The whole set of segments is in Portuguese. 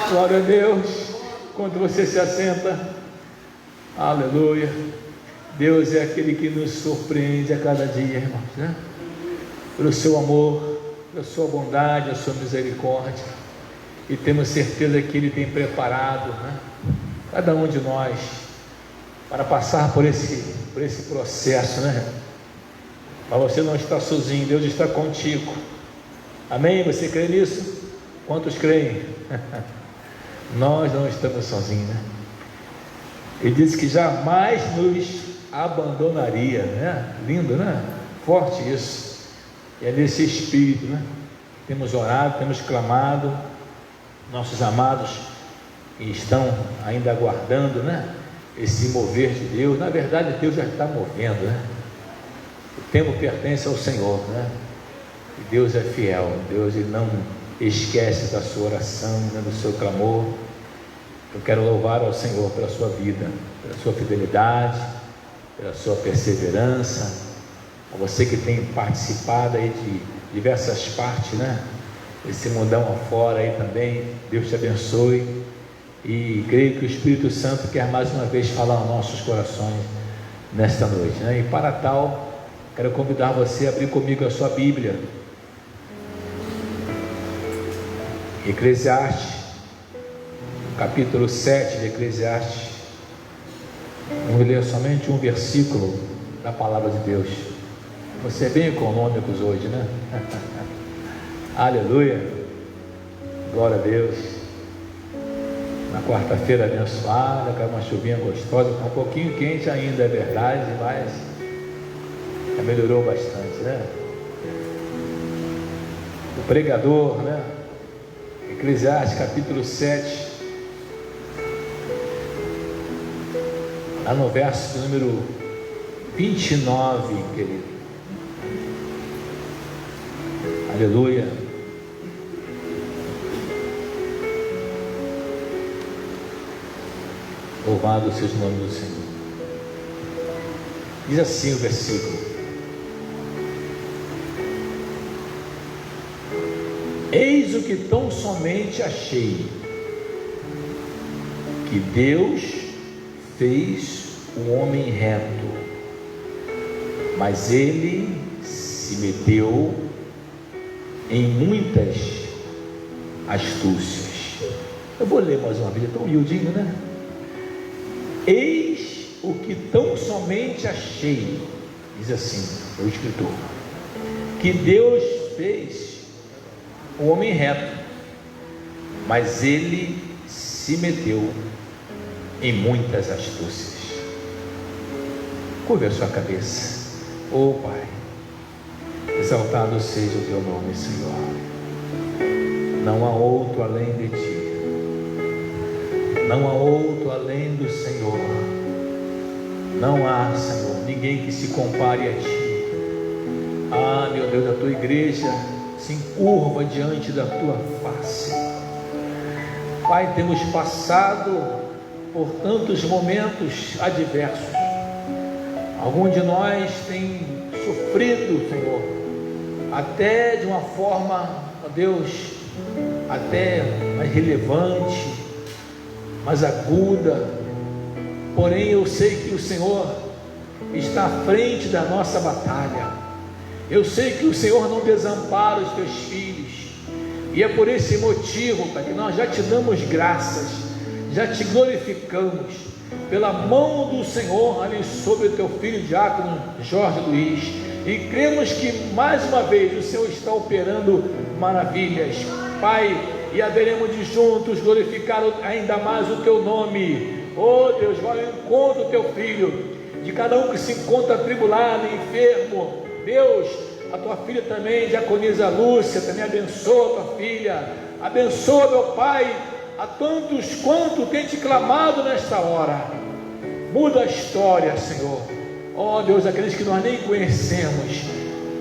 Glória a Deus. Quando você se assenta, aleluia. Deus é aquele que nos surpreende a cada dia, irmãos, né? Pelo seu amor, pela sua bondade, a sua misericórdia. E temos certeza que Ele tem preparado, né, cada um de nós para passar por esse processo, né? Mas você não está sozinho, Deus está contigo. Amém? Você crê nisso? Quantos creem? Nós não estamos sozinhos, né? Ele disse que jamais nos abandonaria, né? Lindo, né? Forte isso. E é nesse espírito, né? Temos orado, temos clamado. Nossos amados estão ainda aguardando, né? Esse mover de Deus. Na verdade, Deus já está movendo, né? O tempo pertence ao Senhor, né? E Deus é fiel. Deus, Ele não esquece da sua oração, né? Do seu clamor. Eu quero louvar ao Senhor pela sua vida, pela sua fidelidade, pela sua perseverança. A você que tem participado aí de diversas partes, né? Esse mundão afora aí também, Deus te abençoe. E creio que o Espírito Santo quer mais uma vez falar aos nossos corações nesta noite, né? E para tal, quero convidar você a abrir comigo a sua Bíblia, Eclesiastes, capítulo 7 de Eclesiastes. Vamos ler somente um versículo da palavra de Deus. Você é bem econômicos hoje, né? Aleluia, glória a Deus. Na quarta-feira abençoada, caiu uma chuvinha gostosa, está um pouquinho quente ainda, é verdade, mas já melhorou bastante, né? O pregador, né? Eclesiastes capítulo 7, lá no verso número 29, querido. Aleluia. Louvado seja o nome do Senhor. Diz assim o versículo: eis o que tão somente achei, que Deus fez o homem reto, mas ele se meteu em muitas astúcias. Eu vou ler mais uma vez, é tão humildinho, né? Eis o que tão somente achei, diz assim o escritor, que Deus fez o homem reto, mas ele se meteu em muitas astúcias. Curva a sua cabeça. Oh Pai, exaltado seja o teu nome, Senhor. Não há outro além de ti, não há outro além do Senhor. Não há, Senhor, ninguém que se compare a ti. Ah, meu Deus, a tua igreja se encurva diante da tua face. Pai, temos passado por tantos momentos adversos. Algum de nós tem sofrido, Senhor, até de uma forma, ó Deus, até mais relevante, mais aguda. Porém eu sei que o Senhor está à frente da nossa batalha. Eu sei que o Senhor não desampara os teus filhos, e é por esse motivo, Pai, que nós já te damos graças, já te glorificamos pela mão do Senhor ali sobre o teu filho diácono Jorge Luiz, e cremos que mais uma vez o Senhor está operando maravilhas, Pai, e haveremos de juntos glorificar ainda mais o teu nome. Oh Deus, vai ao encontro do teu filho, de cada um que se encontra atribulado, enfermo. Deus, a tua filha também, diaconisa Lúcia, também abençoa a tua filha, abençoa, meu Pai, a tantos quanto tem te clamado nesta hora. Muda a história, Senhor. Oh Deus, aqueles que nós nem conhecemos,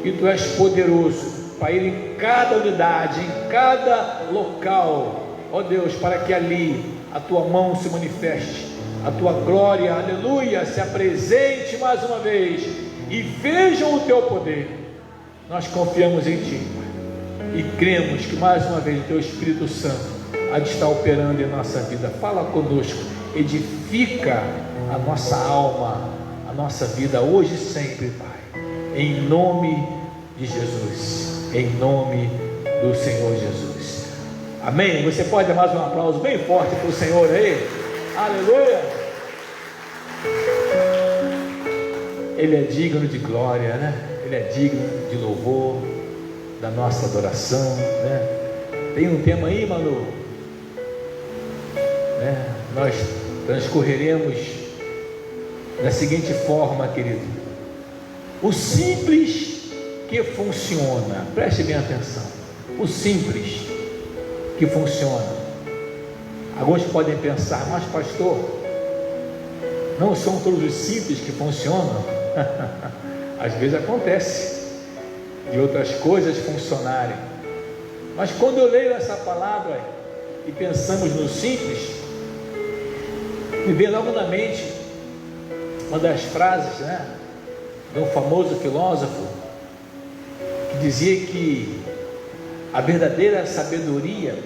e tu és poderoso para ir em cada unidade, em cada local, ó Deus, para que ali a tua mão se manifeste, a tua glória, aleluia, se apresente mais uma vez, e vejam o teu poder. Nós confiamos em ti, e cremos que mais uma vez o teu Espírito Santo há de estar operando em nossa vida. Fala conosco, edifica a nossa alma, a nossa vida hoje e sempre, Pai, em nome de Jesus, em nome do Senhor Jesus. Amém? Você pode dar mais um aplauso bem forte para o Senhor aí? Aleluia! Ele é digno de glória, né? Ele é digno de louvor, da nossa adoração, né? Tem um tema aí, Manu, né? Nós transcorreremos da seguinte forma, querido: o simples que funciona. Preste bem atenção. O simples que funciona. Alguns podem pensar, mas pastor, não são todos os simples que funcionam? Às vezes acontece de outras coisas funcionarem, mas quando eu leio essa palavra e pensamos no simples, me vem logo na mente uma das frases, né, de um famoso filósofo que dizia que a verdadeira sabedoria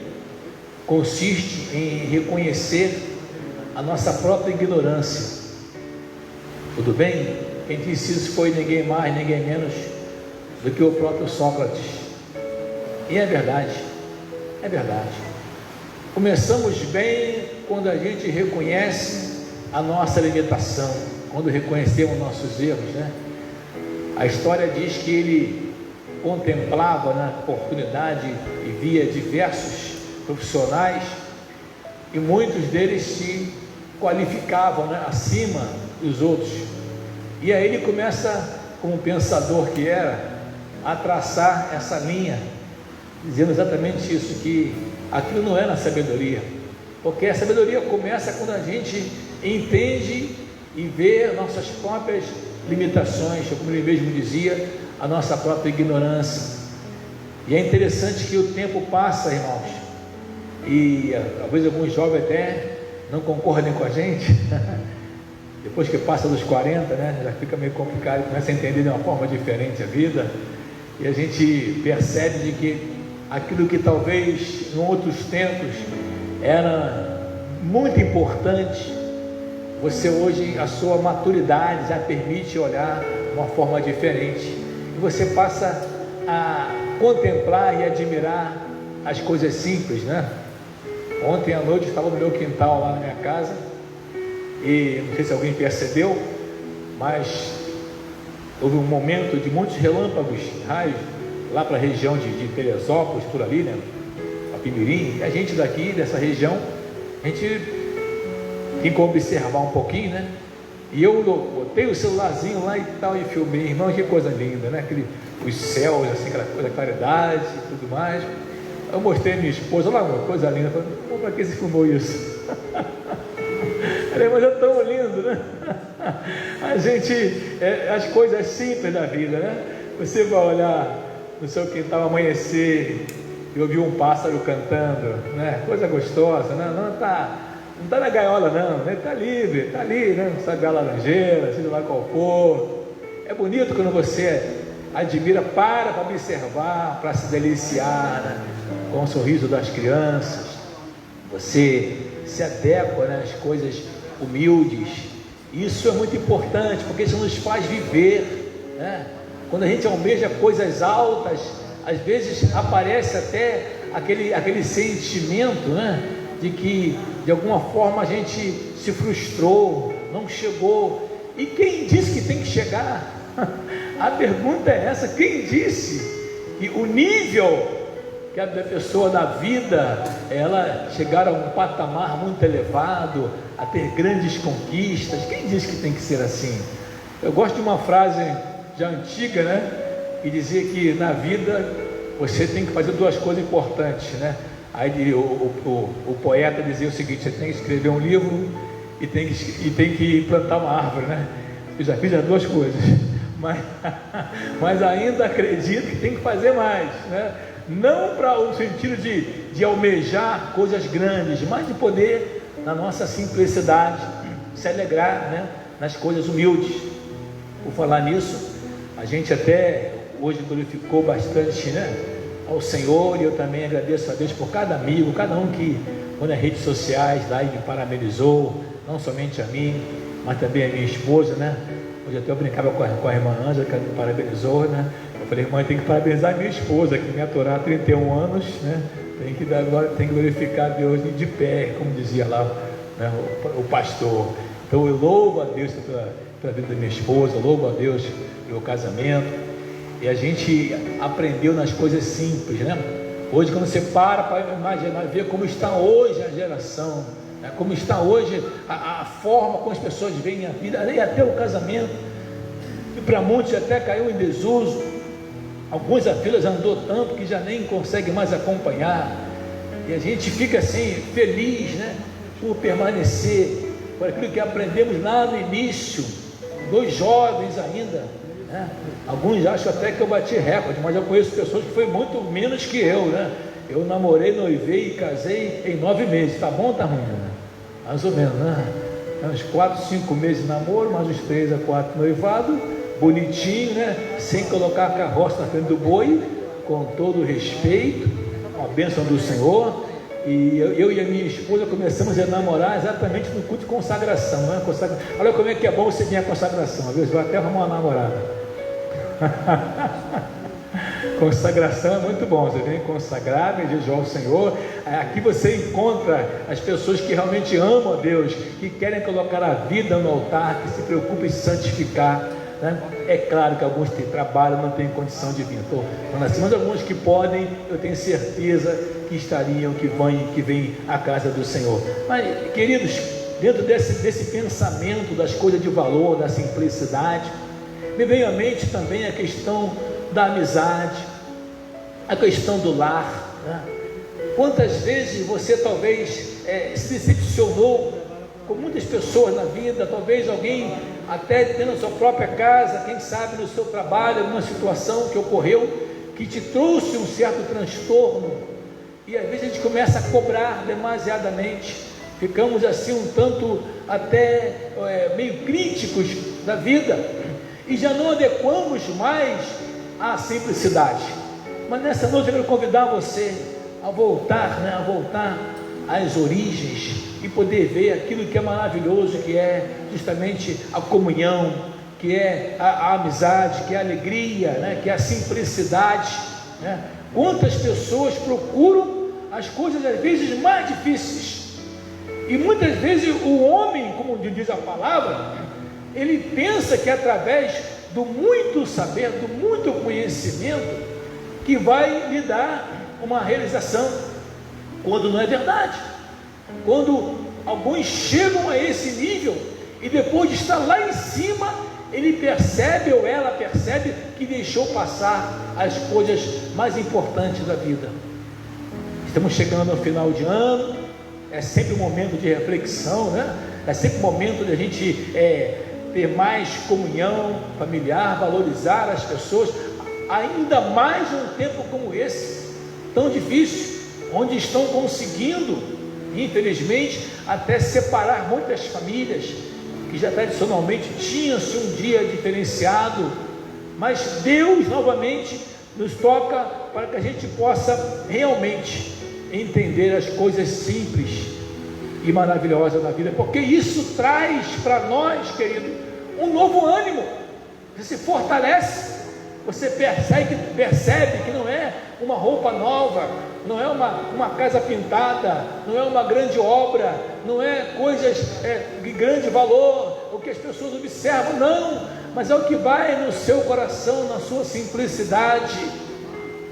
consiste em reconhecer a nossa própria ignorância. Tudo bem? Quem disse isso foi ninguém mais, ninguém menos do que o próprio Sócrates. E é verdade, é verdade. Começamos bem quando a gente reconhece a nossa limitação, quando reconhecemos nossos erros, né? A história diz que ele contemplava na oportunidade e via diversos profissionais, e muitos deles se qualificavam, né, acima dos outros. E aí ele começa, como pensador que era, a traçar essa linha, dizendo exatamente isso, que aquilo não é na sabedoria, porque a sabedoria começa quando a gente entende e vê nossas próprias limitações, como ele mesmo dizia, a nossa própria ignorância. E é interessante que o tempo passa, irmãos, e talvez alguns jovens até não concordem com a gente, depois que passa dos 40, né, já fica meio complicado, começa a entender de uma forma diferente a vida, e a gente percebe de que aquilo que talvez em outros tempos era muito importante, você hoje, a sua maturidade já permite olhar de uma forma diferente, e você passa a contemplar e admirar as coisas simples, né? Ontem à noite eu estava no meu quintal lá na minha casa, e não sei se alguém percebeu, mas houve um momento de muitos relâmpagos, raios, lá para a região de Teresópolis, por ali, né? A Pimirim, e a gente daqui, dessa região, a gente tem que observar um pouquinho, né? E eu botei o celularzinho lá e tal, e filmei, irmão, que coisa linda, né? Os céus, assim, aquela coisa, claridade e tudo mais. Eu mostrei a minha esposa, olha lá, uma coisa linda. Eu falei, para que você filmou isso? Falei, mas é tão lindo, né? A gente, as coisas simples da vida, né? Você vai olhar no seu quintal amanhecer e ouvir um pássaro cantando, né? Coisa gostosa, né? Não está na gaiola não, né? Está livre, está ali, né? Não sabe a laranjeira, seja lá qual for. É bonito quando você admira, para observar, para se deliciar, né, com o sorriso das crianças. Você se adequa, né, às coisas humildes. Isso é muito importante, porque isso nos faz viver, né? Quando a gente almeja coisas altas, às vezes aparece até aquele sentimento, né, de que de alguma forma a gente se frustrou, não chegou. E quem disse que tem que chegar? A pergunta é essa: quem disse que o nível que a pessoa da vida, ela chegar a um patamar muito elevado, a ter grandes conquistas? Quem disse que tem que ser assim? Eu gosto de uma frase já antiga, né, que dizia que na vida você tem que fazer duas coisas importantes, né? Aí o poeta dizia o seguinte: você tem que escrever um livro e tem que plantar uma árvore, né? Eu já fiz as duas coisas, mas ainda acredito que tem que fazer mais, né? Não para o sentido de almejar coisas grandes, mas de poder, na nossa simplicidade, se alegrar, né, nas coisas humildes. Por falar nisso, a gente até hoje glorificou bastante, né, ao Senhor, e eu também agradeço a Deus por cada amigo, cada um que foi nas redes sociais lá e me parabenizou, não somente a mim, mas também a minha esposa, né? Hoje até eu brincava com a irmã Ângela, que me parabenizou, né? Eu falei, irmã, tem que parabenizar a minha esposa, que me aturar há 31 anos, né? Tem que glorificar a Deus de pé, como dizia lá, né, o pastor. Então eu louvo a Deus pela vida da minha esposa, eu louvo a Deus pelo casamento. E a gente aprendeu nas coisas simples, né? Hoje, quando você para imaginar, ver como está hoje a geração, né? Como está hoje a forma como as pessoas veem a vida, e até o casamento, que para muitos até caiu em desuso. Alguns a fila já andou tanto que já nem consegue mais acompanhar, e a gente fica assim, feliz, né? Por permanecer, por aquilo que aprendemos lá no início, 2 jovens ainda, né? Alguns acham até que eu bati recorde, mas eu conheço pessoas que foi muito menos que eu, né? Eu namorei, noivei e casei em 9 meses, tá bom ou tá ruim? Né? Mais ou menos, né? Uns 4, 5 meses de namoro, mais uns 3 a 4 noivado, bonitinho, né? Sem colocar a carroça na frente do boi, com todo o respeito, com a bênção do Senhor. E eu e a minha esposa começamos a namorar exatamente no culto de consagração, né? Olha como é que é bom você vir à consagração, às vezes vai até arrumar uma namorada. Consagração é muito bom, você vem consagrar, vem jejuar ao Senhor. Aqui você encontra as pessoas que realmente amam a Deus, que querem colocar a vida no altar, que se preocupam em se santificar, né? É claro que alguns que trabalham não têm condição de vir, estou falando assim, mas alguns que podem, eu tenho certeza que estariam, que vêm à casa do Senhor. Mas, queridos, dentro desse pensamento das coisas de valor, da simplicidade, me veio à mente também a questão da amizade, a questão do lar, né? Quantas vezes você talvez se decepcionou com muitas pessoas na vida, talvez alguém até tendo a sua própria casa, quem sabe no seu trabalho, alguma situação que ocorreu, que te trouxe um certo transtorno, e às vezes a gente começa a cobrar demasiadamente, ficamos assim um tanto até meio críticos da vida, e já não adequamos mais à simplicidade. Mas nessa noite eu quero convidar você a voltar, né, a voltar às origens e poder ver aquilo que é maravilhoso, que é justamente a comunhão, que é a amizade, que é a alegria, né, que é a simplicidade, né? Quantas pessoas procuram as coisas às vezes mais difíceis, e muitas vezes o homem, como diz a palavra, ele pensa que através do muito saber, do muito conhecimento, que vai lhe dar uma realização, quando não é verdade. Quando alguns chegam a esse nível, e depois de estar lá em cima, ele percebe, ou ela percebe, que deixou passar as coisas mais importantes da vida. Estamos chegando ao final de ano, é sempre um momento de reflexão, né? É sempre um momento de a gente ter mais comunhão familiar, valorizar as pessoas, ainda mais num tempo como esse, tão difícil, onde estão conseguindo, infelizmente, até separar muitas famílias, que já tradicionalmente tinham-se um dia diferenciado, mas Deus novamente nos toca para que a gente possa realmente entender as coisas simples e maravilhosas da vida, porque isso traz para nós, querido, um novo ânimo. Você se fortalece, você percebe que não é uma roupa nova, não é uma casa pintada, não é uma grande obra, não é coisas de grande valor, o que as pessoas observam, não, mas é o que vai no seu coração, na sua simplicidade,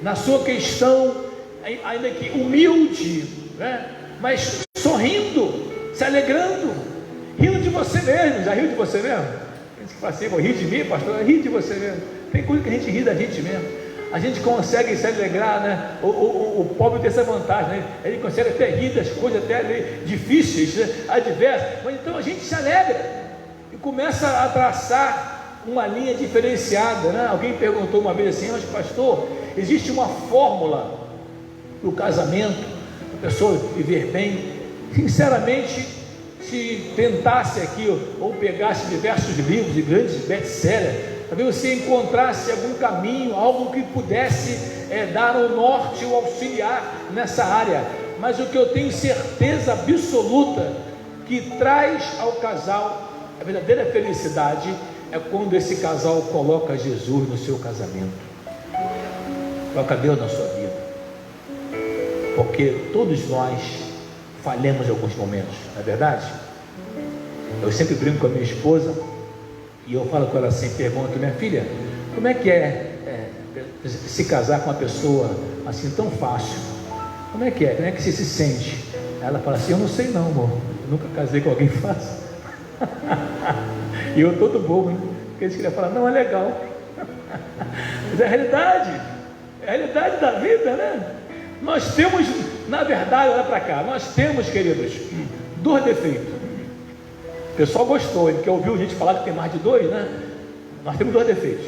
na sua questão, ainda que humilde, né? Mas sorrindo, se alegrando, rindo de você mesmo. Já riu de você mesmo? A gente fala assim, vou rir de mim, pastor, rir de você mesmo. Tem coisa que a gente ri da gente mesmo. A gente consegue se alegrar, né? O pobre tem essa vantagem, né? Ele consegue até rir das coisas até difíceis, né? Adversas, mas então a gente se alegra e começa a traçar uma linha diferenciada, né? Alguém perguntou uma vez assim, mas pastor, existe uma fórmula para o casamento, para a pessoa viver bem? Sinceramente, se tentasse aqui ou pegasse diversos livros de grandes best-sellers, talvez você encontrasse algum caminho, algo que pudesse dar o norte, o auxiliar nessa área, mas o que eu tenho certeza absoluta que traz ao casal a verdadeira felicidade é quando esse casal coloca Jesus no seu casamento, coloca Deus na sua vida, porque todos nós falhamos em alguns momentos, não é verdade? Eu sempre brinco com a minha esposa e eu falo com ela assim, pergunto: minha filha, como é que é se casar com uma pessoa assim tão fácil? Como é que é? Como é que você se sente? Ela fala assim: eu não sei não, amor, eu nunca casei com alguém fácil. E eu todo bobo, né? Porque eles queriam falar: não, é legal. Mas é a realidade da vida, né? Nós temos, na verdade, olha para cá, nós temos, queridos, 2 defeitos. O pessoal gostou, porque ouviu a gente falar que tem mais de 2, né? Nós temos 2 defeitos.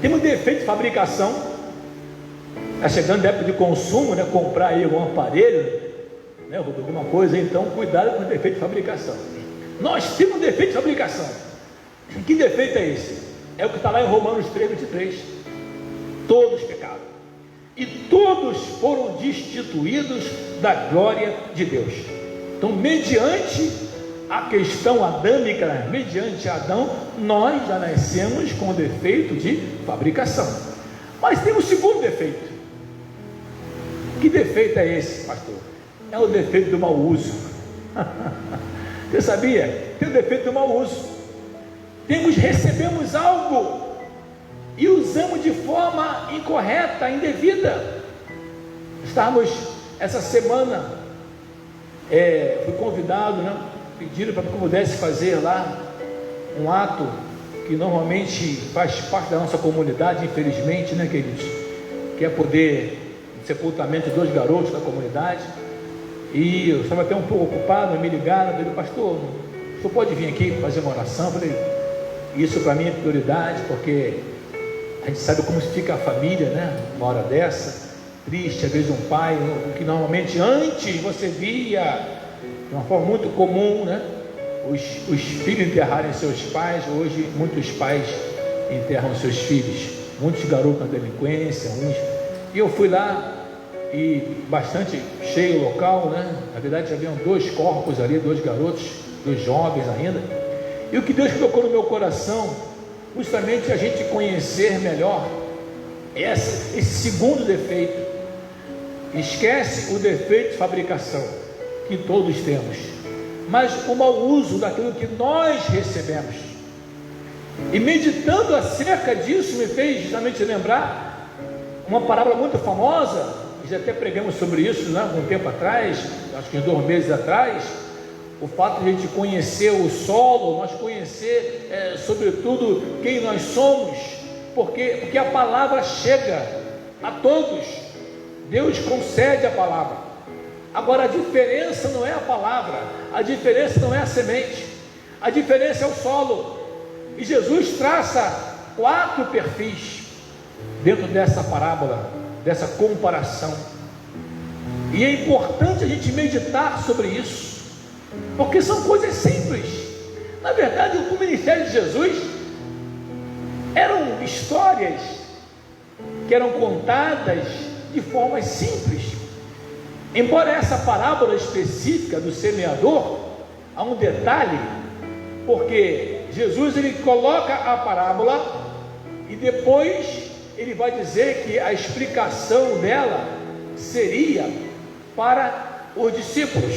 Temos defeito de fabricação. Está chegando a época de consumo, né? Comprar aí algum aparelho, né? Alguma coisa, então cuidado com o defeito de fabricação. Nós temos defeito de fabricação. Que defeito é esse? É o que está lá em Romanos 3:23. Todos pecaram e todos foram destituídos da glória de Deus. Então, mediante a questão adâmica, mediante Adão, nós já nascemos com defeito de fabricação. Mas tem um segundo defeito. Que defeito é esse, pastor? É o defeito do mau uso. Você sabia? Tem o defeito do mau uso. Recebemos algo e usamos de forma incorreta, indevida. Estávamos essa semana, fui convidado, né? Pediram para que eu pudesse fazer lá um ato que normalmente faz parte da nossa comunidade, infelizmente, né, queridos? Que é poder sepultamento de 2 garotos da comunidade. E eu estava até um pouco ocupado, me ligaram, eu falei: pastor, o senhor pode vir aqui fazer uma oração? Eu falei: isso para mim é prioridade, porque a gente sabe como fica a família, né? Uma hora dessa, triste, às vezes um pai, que normalmente antes você via de uma forma muito comum, né? Os filhos enterrarem seus pais. Hoje muitos pais enterram seus filhos, muitos garotos na delinquência, e eu fui lá e bastante cheio o local, né? Na verdade haviam 2 corpos ali, 2 garotos, 2 jovens ainda. E o que Deus colocou no meu coração, justamente a gente conhecer melhor esse segundo defeito. Esquece o defeito de fabricação que todos temos, mas o mau uso daquilo que nós recebemos. E meditando acerca disso, me fez justamente lembrar uma parábola muito famosa. Já até pregamos sobre isso, né, algum tempo atrás, acho que 2 meses atrás. O fato de a gente conhecer o solo, nós conhecer sobretudo quem nós somos, porque a palavra chega a todos. Deus concede a palavra. Agora a diferença não é a palavra, a diferença não é a semente, a diferença é o solo. E Jesus traça 4 perfis dentro dessa parábola, dessa comparação. E é importante a gente meditar sobre isso, porque são coisas simples. Na verdade, o ministério de Jesus eram histórias que eram contadas de formas simples. Embora essa parábola específica do semeador, há um detalhe, porque Jesus ele coloca a parábola e depois ele vai dizer que a explicação dela seria para os discípulos,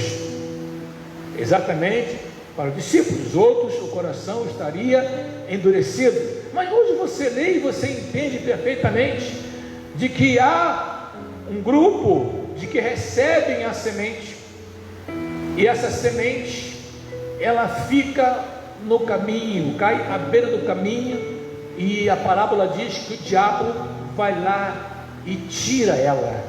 exatamente para os discípulos. Outros o coração estaria endurecido. Mas hoje você lê e você entende perfeitamente de que há um grupo de que recebem a semente, e essa semente ela fica no caminho, cai à beira do caminho, e a parábola diz que o diabo vai lá e tira ela.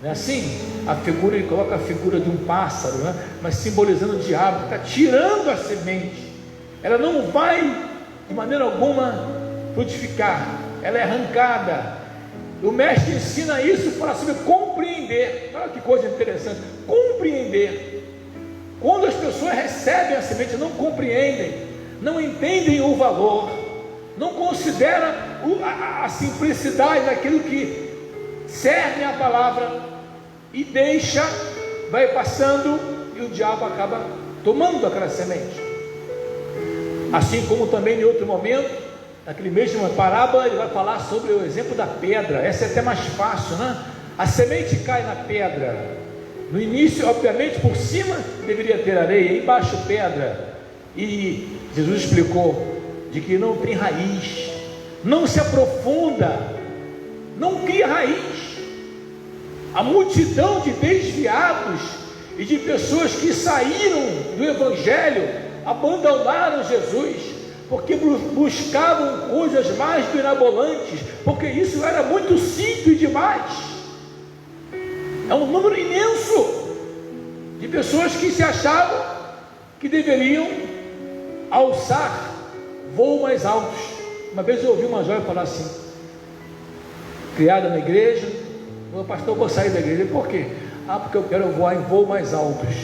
Não é assim? A figura, ele coloca a figura de um pássaro, né? Mas simbolizando o diabo, está tirando a semente. Ela não vai de maneira alguma frutificar, ela é arrancada. O mestre ensina isso para saber compreender. Olha que coisa interessante, compreender. Quando as pessoas recebem a semente, não compreendem, não entendem o valor, não consideram a simplicidade daquilo que cerne a palavra e deixa, vai passando, e o diabo acaba tomando aquela semente. Assim como também em outro momento, naquele mesmo parábola, ele vai falar sobre o exemplo da pedra. Essa é até mais fácil, né? A semente cai na pedra. No início, obviamente, por cima deveria ter areia, embaixo pedra. E Jesus explicou de que não tem raiz, não se aprofunda, não cria raiz. A multidão de desviados e de pessoas que saíram do Evangelho, abandonaram Jesus, porque buscavam coisas mais mirabolantes, porque isso era muito simples demais. É um número imenso de pessoas que se achavam que deveriam alçar voos mais altos. Uma vez eu ouvi uma jovem falar assim, criada na igreja: meu pastor, eu vou sair da igreja. Por quê? Porque eu quero voar em voos mais altos.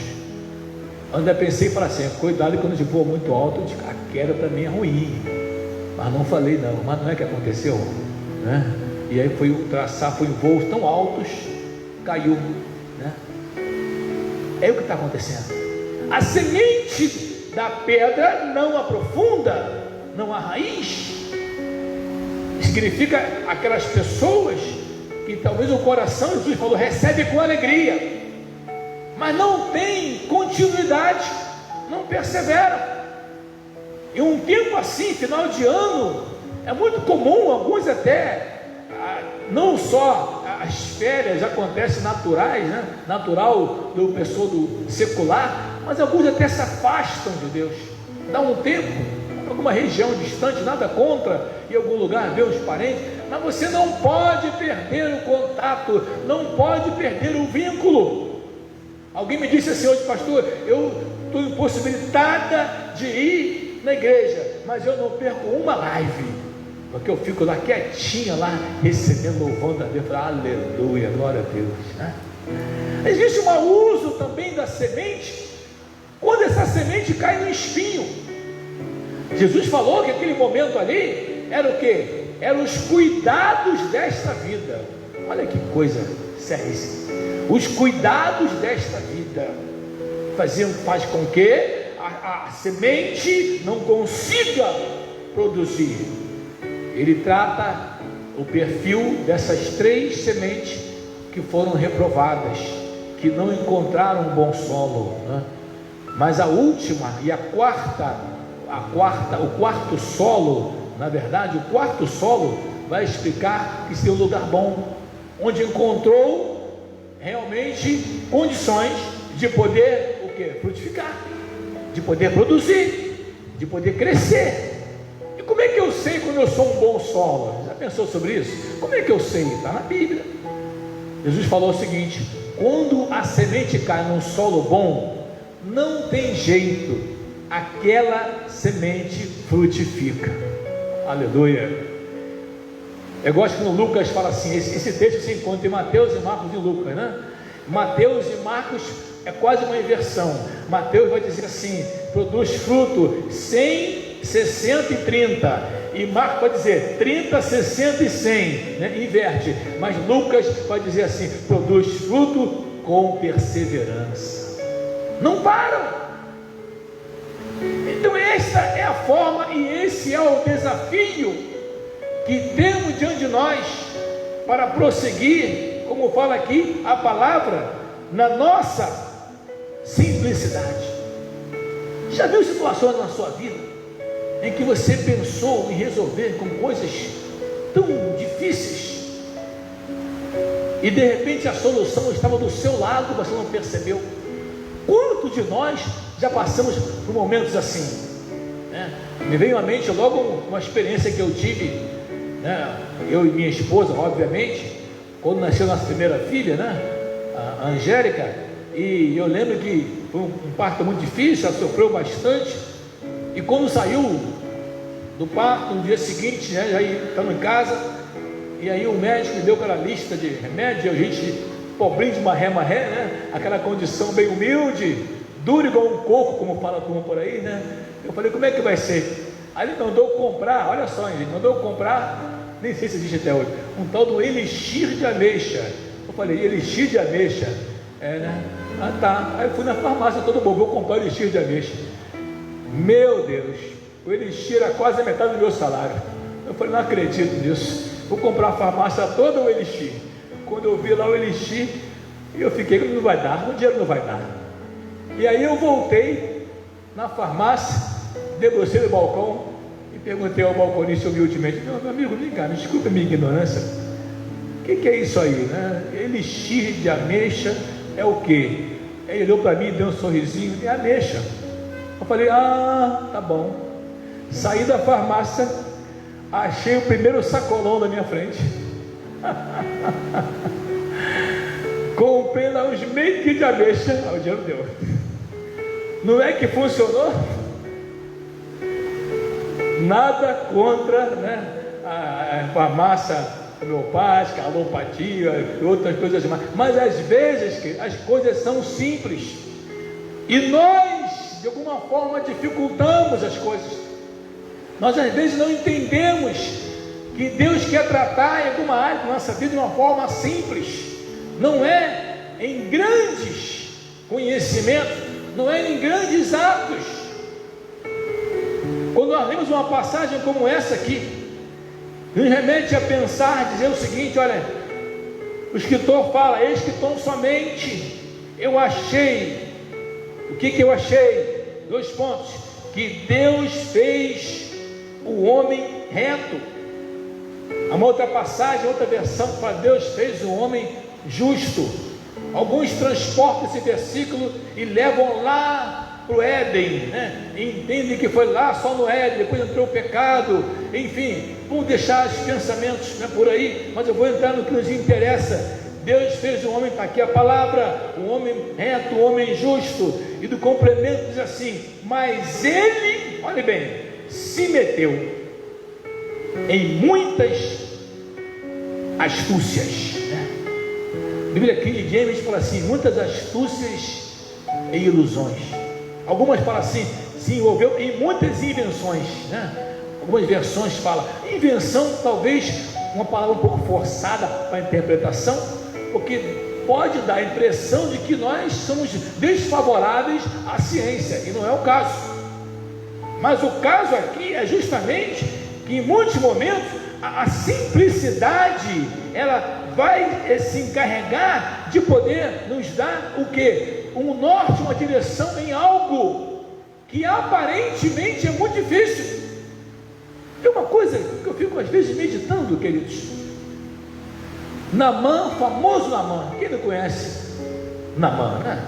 Eu ainda pensei e falei assim: cuidado, quando a gente voa muito alto, a queda para mim é ruim. Mas não falei não, mas não é que aconteceu, né? E aí foi o traçar, foi em voos tão altos, caiu, né? É o que está acontecendo. A semente da pedra não aprofunda, não há raiz. Significa aquelas pessoas que talvez o coração, Jesus falou, recebe com alegria, mas não tem continuidade, não perseveram. E um tempo assim, final de ano, é muito comum, alguns até, não só as férias acontecem naturais, né? Natural do pessoa do secular, mas alguns até se afastam de Deus. Dá um tempo, alguma região distante, nada contra, em algum lugar ver os parentes, mas você não pode perder o contato, não pode perder o vínculo. Alguém me disse assim hoje: pastor, eu estou impossibilitada de ir na igreja, mas eu não perco uma live, porque eu fico lá quietinha, lá recebendo, louvando a Deus. Aleluia, glória a Deus, né? Existe um uso também da semente, quando essa semente cai no espinho. Jesus falou que aquele momento ali era o que? Eram os cuidados desta vida. Olha que coisa séria. Os cuidados desta vida faz com que a semente não consiga produzir. Ele trata o perfil dessas 3 sementes que foram reprovadas, que não encontraram um bom solo, né? Mas a última e o quarto solo, na verdade, o quarto solo vai explicar que tem um lugar bom, onde encontrou realmente condições de poder o quê? Frutificar, de poder produzir, de poder crescer. E como é que eu sei quando eu sou um bom solo? Já pensou sobre isso? Como é que eu sei? Está na Bíblia. Jesus falou o seguinte: quando a semente cai num solo bom, não tem jeito, aquela semente frutifica. Aleluia. Eu gosto que no Lucas fala assim, esse texto se encontra em Mateus e Marcos e Lucas, né? Mateus e Marcos é quase uma inversão. Mateus vai dizer assim: produz fruto 100, 60 e 30, e Marcos vai dizer 30, 60 e 100, né? Inverte. Mas Lucas vai dizer assim: produz fruto com perseverança, não param. Então esta é a forma e esse é o desafio que temos diante de nós para prosseguir, como fala aqui a palavra, na nossa simplicidade. Já viu situações na sua vida em que você pensou em resolver com coisas tão difíceis e de repente a solução estava do seu lado e você não percebeu? Quantos de nós já passamos por momentos assim, né? Me veio à mente logo uma experiência que eu tive, né? Eu e minha esposa, obviamente, quando nasceu nossa primeira filha, né? A Angélica, e eu lembro que foi um parto muito difícil, ela sofreu bastante, e quando saiu do parto, no dia seguinte, né, já estamos em casa, e aí o médico me deu aquela lista de remédios, a gente, pobrinho de marré, né? Aquela condição bem humilde, duro igual um coco, como fala a turma por aí, né? Eu falei: como é que vai ser? Aí ele mandou comprar, olha só, ele mandou comprar nem sei se existe até hoje, um tal do elixir de ameixa. Eu falei, elixir de ameixa? É, né? Ah, tá. Aí eu fui na farmácia, todo bobo, vou comprar o elixir de ameixa. Meu Deus, o elixir era quase a metade do meu salário. Eu falei, não acredito nisso. Vou comprar a farmácia toda o elixir. Quando eu vi lá o elixir, eu fiquei, não vai dar, o dinheiro não vai dar. E aí eu voltei na farmácia, debrucei no balcão e perguntei ao balconista humildemente, meu amigo, vem cá, me desculpa a minha ignorância, o que é isso aí, né? Elixir de ameixa é o quê? Ele olhou para mim e deu um sorrisinho, é ameixa. Eu falei, tá bom. Saí da farmácia, achei o primeiro sacolão na minha frente. Comprei lá uns meio quilo de ameixa, o dinheiro deu. Não é que funcionou? Nada contra, né, a farmácia homeopática, a alopatia e outras coisas mais. Mas às vezes as coisas são simples e nós, de alguma forma, dificultamos as coisas. Nós às vezes não entendemos que Deus quer tratar em alguma área da nossa vida de uma forma simples. Não é em grandes conhecimentos, não é em grandes atos. Quando nós lemos uma passagem como essa aqui, nos remete a pensar, dizer o seguinte: olha, o escritor fala, eis que tão somente eu achei. O que eu achei? 2 pontos: que Deus fez o homem reto. Há uma outra passagem, outra versão, para Deus fez o homem justo. Alguns transportam esse versículo e levam lá para o Éden, né? Entendem que foi lá só no Éden, depois entrou o pecado, enfim, vamos deixar os pensamentos, né, por aí, mas eu vou entrar no que nos interessa. Deus fez o homem, está aqui a palavra, o homem reto, o homem justo, e do complemento diz assim: mas ele, olhe bem, se meteu em muitas astúcias, né? A Bíblia King James fala assim: muitas astúcias e ilusões. Algumas falam assim, se envolveu em muitas invenções, né? Algumas versões falam invenção, talvez uma palavra um pouco forçada para a interpretação, porque pode dar a impressão de que nós somos desfavoráveis à ciência, e não é o caso. Mas o caso aqui é justamente que em muitos momentos a simplicidade, ela vai se encarregar de poder nos dar o quê? Um norte, uma direção em algo que aparentemente é muito difícil. Tem uma coisa que eu fico às vezes meditando, queridos. Naamã, famoso Naamã, quem não conhece Naamã, né?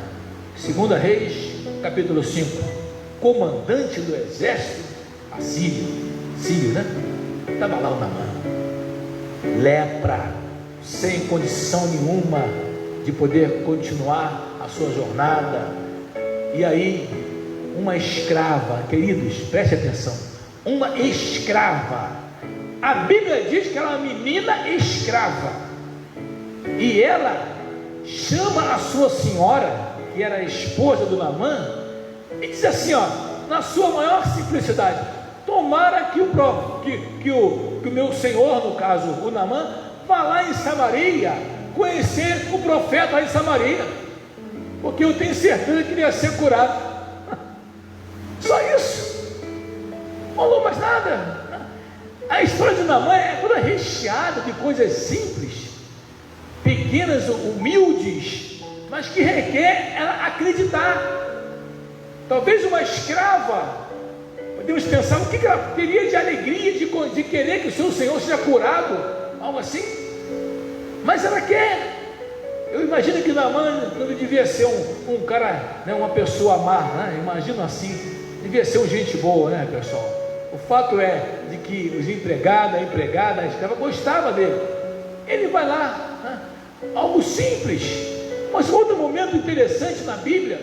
2 Reis, capítulo 5, comandante do exército assírio, né? Estava lá o Naamã, lepra, sem condição nenhuma de poder continuar a sua jornada. E aí, uma escrava, queridos, preste atenção, uma escrava, a Bíblia diz que ela é uma menina escrava, e ela chama a sua senhora, que era a esposa do Naamã, e diz assim, ó, na sua maior simplicidade: tomara que o meu senhor, no caso o Naamã, vá lá em Samaria conhecer o profeta lá em Samaria, porque eu tenho certeza que ele ia ser curado. Só isso, não falou mais nada. A história de Naamã é toda recheada de coisas simples, pequenas, humildes, mas que requer ela acreditar. Talvez uma escrava, podemos pensar, o que ela teria de alegria de querer que o seu senhor seja curado, algo assim, mas ela quer. Eu imagino que Naamã não devia ser um cara, né, uma pessoa má, né? Imagino assim, devia ser um gente boa, né, pessoal? O fato é de que os empregados, a empregada, a escrava gostava dele. Ele vai lá, né? Algo simples, mas outro momento interessante na Bíblia,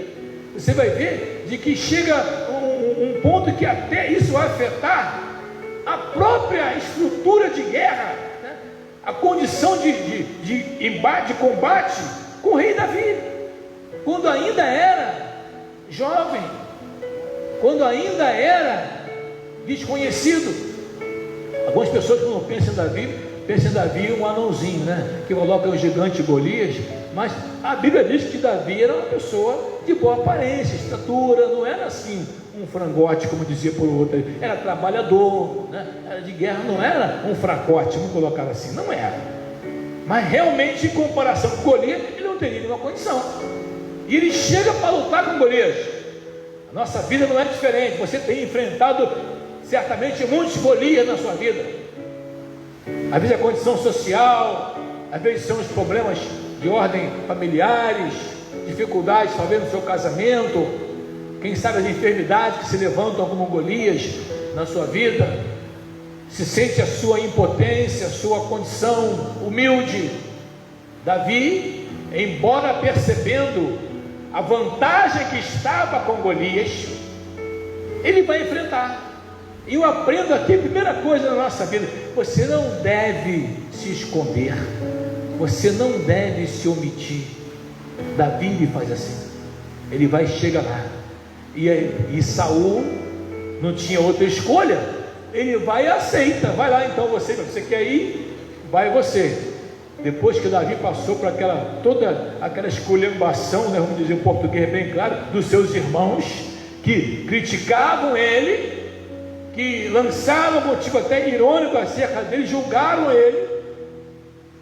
você vai ver de que chega um ponto que até isso vai afetar a própria estrutura de guerra, né? A condição de embate, de combate com o rei Davi, quando ainda era jovem, quando ainda era desconhecido. Algumas pessoas, quando pensam em Davi um anãozinho, né? Que coloca o gigante Golias. Mas a Bíblia diz que Davi era uma pessoa de boa aparência, estatura, não era assim um frangote, como dizia por outro, era trabalhador, né? Era de guerra, não era um fracote, vamos colocar assim, não era. Mas realmente, em comparação com Golias, ele não teria nenhuma condição. E ele chega para lutar com Golias. A nossa vida não é diferente. Você tem enfrentado certamente muitos Golias na sua vida. Às vezes a condição social, às vezes são os problemas de ordem familiares, dificuldades talvez no seu casamento, quem sabe as enfermidades que se levantam como Golias na sua vida. Se sente a sua impotência, a sua condição humilde. Davi, embora percebendo a vantagem que estava com Golias, ele vai enfrentar. E eu aprendo aqui, a primeira coisa na nossa vida: você não deve se esconder, você não deve se omitir. Davi ele faz assim, ele vai chegar lá, e Saul não tinha outra escolha, ele vai e aceita. Vai lá então, você quer ir? Vai você. Depois que Davi passou por toda aquela esculhambação, né, vamos dizer em português bem claro, dos seus irmãos, que criticavam ele, que lançaram motivo até irônico acerca dele, julgaram ele,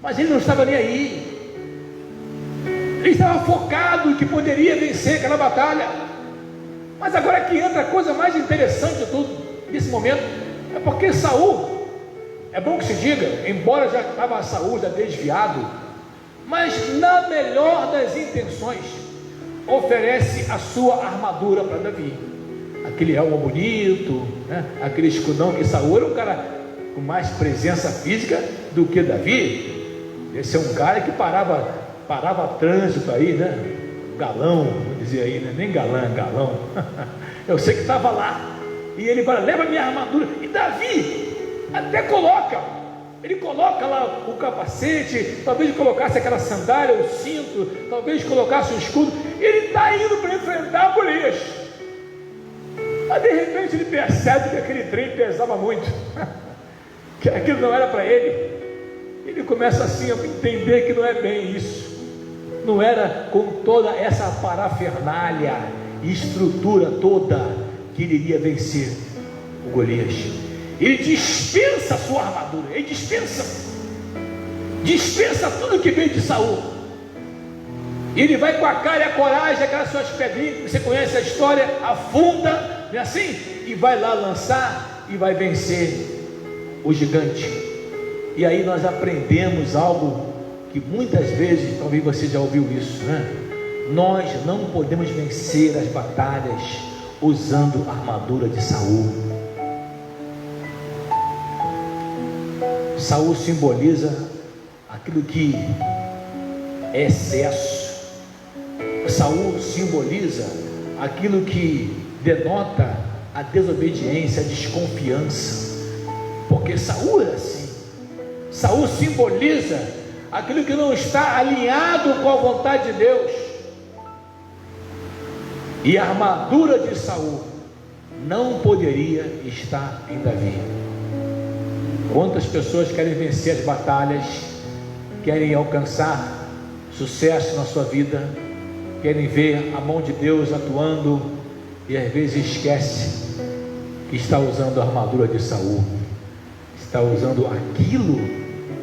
mas ele não estava nem aí. Ele estava focado em que poderia vencer aquela batalha. Mas agora que entra a coisa mais interessante de tudo, nesse momento, é porque Saul, é bom que se diga, embora já estava Saul já desviado, mas na melhor das intenções, oferece a sua armadura para Davi. Aquele elmo bonito, né? Aquele escudão, que Saul era um cara com mais presença física do que Davi. Esse é um cara que parava trânsito aí, né? Galão, vou dizer aí, né? Nem galã, galão. Eu sei que estava lá. E ele fala: leva minha armadura. E Davi até ele coloca lá o capacete, talvez colocasse aquela sandália, o cinto, talvez colocasse o escudo. E ele está indo para enfrentar Golias. Mas de repente ele percebe que aquele trem pesava muito, que aquilo não era para ele. Ele começa assim a entender que não é bem isso. Não era com toda essa parafernália e estrutura toda que ele iria vencer o Golias. Ele dispensa a sua armadura, ele dispensa tudo que veio de Saul. Ele vai com a cara e a coragem, aquelas suas pedrinhas, você conhece a história, afunda, não é assim? E vai lá lançar e vai vencer o gigante. E aí nós aprendemos algo que muitas vezes, talvez você já ouviu isso, né? Nós não podemos vencer as batalhas usando a armadura de Saul. Saul simboliza aquilo que é excesso. Saul simboliza aquilo que denota a desobediência, a desconfiança. Porque Saul é assim. Saul simboliza aquilo que não está alinhado com a vontade de Deus. E a armadura de Saul não poderia estar em Davi. Quantas pessoas querem vencer as batalhas, querem alcançar sucesso na sua vida, querem ver a mão de Deus atuando, e às vezes esquece que está usando a armadura de Saul, está usando aquilo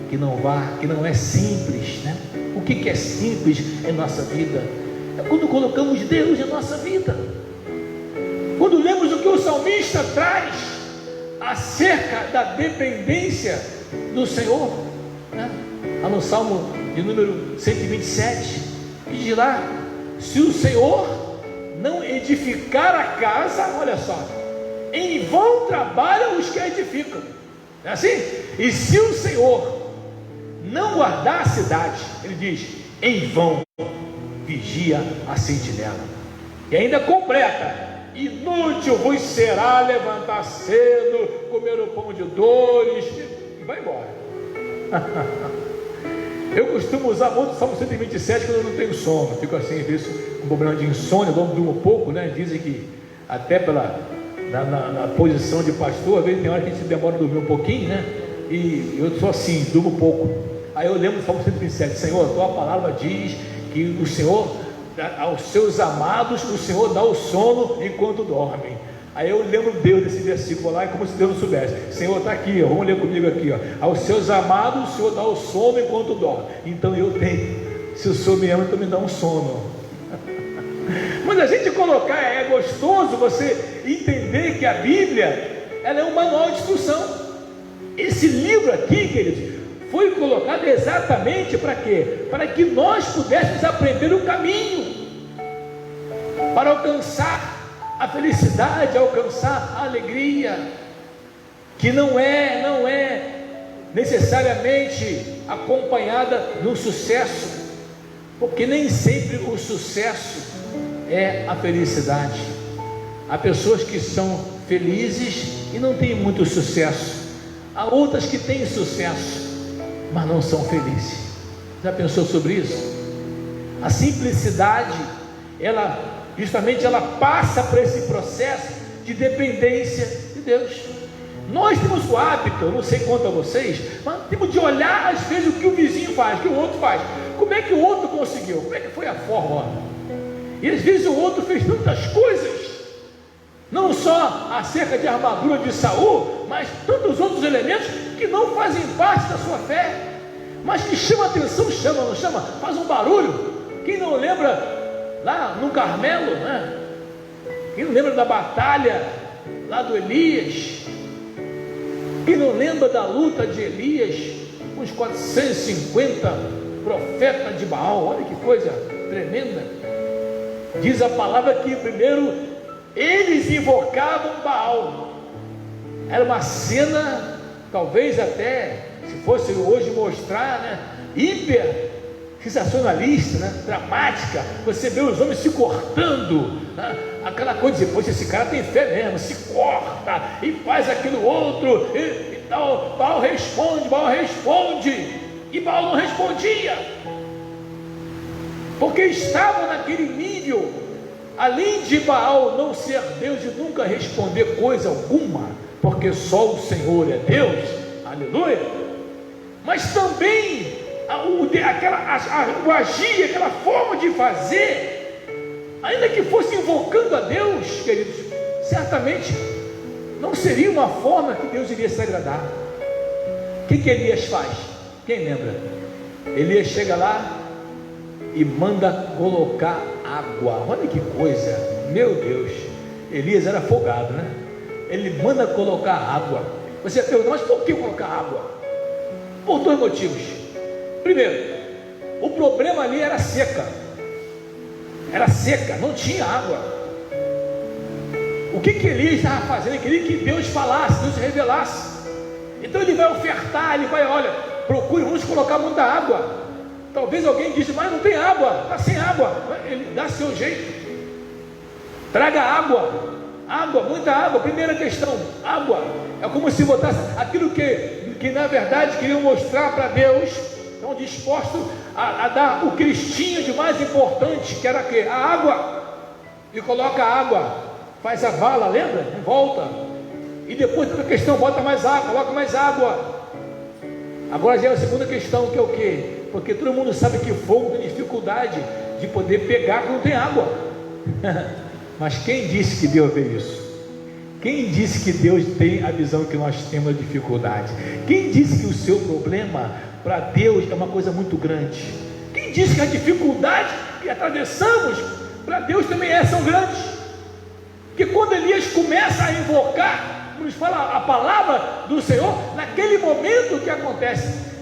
que não é simples, né? O que é simples em nossa vida? É quando colocamos Deus em nossa vida, quando lemos o que o salmista traz acerca da dependência do Senhor, né? Lá no Salmo de número 127, que diz lá: se o Senhor não edificar a casa, olha só, em vão trabalham os que a edificam. Não é assim? E se o Senhor não guardar a cidade, ele diz: em vão vigia a sentinela. E ainda completa: inútil vos será levantar cedo, comer o pão de dores, e vai embora. Eu costumo usar muito o Salmo 127 quando eu não tenho sono, fico assim, às vezes com problema de insônia, durmo um pouco, né? Dizem que até na posição de pastor, às vezes tem hora que a gente demora a dormir um pouquinho, né? E eu sou assim, durmo um pouco. Aí eu lembro do Salmo 127, Senhor, a tua palavra diz que o Senhor, aos seus amados, o Senhor dá o sono enquanto dormem. Aí eu lembro Deus desse versículo lá, como se Deus não soubesse. Senhor, está aqui, ó, vamos ler comigo aqui, ó. Aos seus amados, o Senhor dá o sono enquanto dorme. Então eu tenho, se o Senhor me ama, então me dá um sono. Mas a gente colocar, é gostoso você entender que a Bíblia, ela é um manual de instrução. Esse livro aqui, queridos, foi colocado exatamente para quê? Para que nós pudéssemos aprender o caminho, para alcançar a felicidade, alcançar a alegria, que não é necessariamente acompanhada no sucesso, porque nem sempre o sucesso é a felicidade. Há pessoas que são felizes e não têm muito sucesso, há outras que têm sucesso, mas não são felizes. Já pensou sobre isso? A simplicidade, ela passa por esse processo de dependência de Deus. Nós temos o hábito, eu não sei quanto a vocês, mas temos de olhar às vezes o que o vizinho faz, o que o outro faz, como é que o outro conseguiu, como é que foi a forma, e às vezes o outro fez tantas coisas, não só acerca de armadura de Saul, mas tantos outros elementos que não fazem parte da sua fé, mas que chama atenção, chama, não chama, faz um barulho. Quem não lembra lá no Carmelo, né? Quem não lembra da batalha lá do Elias? Quem não lembra da luta de Elias com os 450 profetas de Baal? Olha que coisa tremenda. Diz a palavra que primeiro eles invocavam Baal. Era uma cena, talvez até, se fosse hoje mostrar, né, hiper sensacionalista, né, dramática. Você vê os homens se cortando, né, aquela coisa de, poxa, esse cara tem fé mesmo, se corta e faz aquilo outro, e tal. Baal responde, e Baal não respondia, porque estava naquele nível. Além de Baal não ser Deus e nunca responder coisa alguma, porque só o Senhor é Deus, aleluia, mas também o agir, aquela forma de fazer, ainda que fosse invocando a Deus, queridos, certamente não seria uma forma que Deus iria se agradar. O que Elias faz? Quem lembra? Elias chega lá e manda colocar água. Olha que coisa, meu Deus. Elias era folgado, né? Ele manda colocar água. Você pergunta, mas por que colocar água? Por dois motivos. Primeiro, o problema ali era seca, não tinha água. O que Elias estava fazendo? Ele queria que Deus falasse, Deus se revelasse. Então ele vai ofertar, ele vai, olha, procure uns colocar muita água. Talvez alguém disse, mas não tem água, está sem água. Ele dá seu jeito, traga água, muita água. Primeira questão, água. É como se botasse aquilo que na verdade queriam mostrar para Deus. Estão dispostos a dar o cristinho de mais importante, que era o quê? A água. E coloca a água, faz a vala, lembra? Em volta. E depois outra questão, bota mais água, coloca mais água. Agora já é a segunda questão, que é o quê? Porque todo mundo sabe que fogo tem dificuldade de poder pegar quando tem água. Mas quem disse que Deus vê isso? Quem disse que Deus tem a visão que nós temos de dificuldade? Quem disse que o seu problema para Deus é uma coisa muito grande? Quem disse que a dificuldade que atravessamos para Deus também são grandes? Porque quando Elias começa a invocar, nos fala a palavra do Senhor, naquele momento que acontece,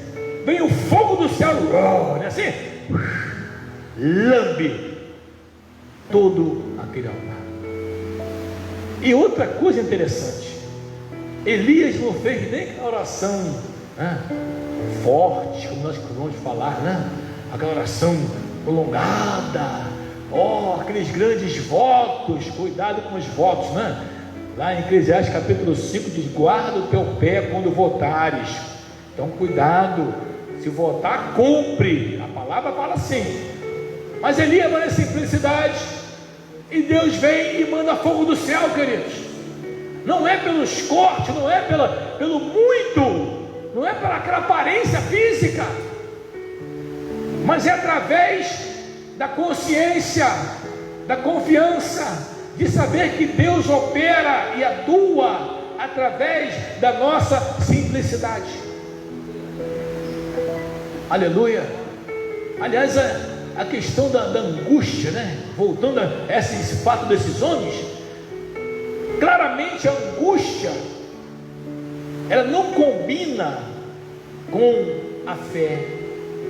vem o fogo do céu, né, assim, lambe todo aquele altar. E outra coisa interessante, Elias não fez nem aquela oração, né, forte, como nós vamos falar, né, aquela oração prolongada, aqueles grandes votos. Cuidado com os votos, né? Lá em Eclesiastes capítulo 5 diz, guarda o teu pé quando votares. Então cuidado, se votar, cumpre. A palavra fala assim. Mas Elias vai na simplicidade, e Deus vem e manda fogo do céu, queridos. não é pelos cortes, não é pelo muito, não é pela aquela aparência física, mas é através da consciência, da confiança, de saber que Deus opera e atua através da nossa simplicidade. Aleluia. Aliás, a questão da angústia, né? Voltando a esse fato desses homens, claramente a angústia, ela não combina com a fé,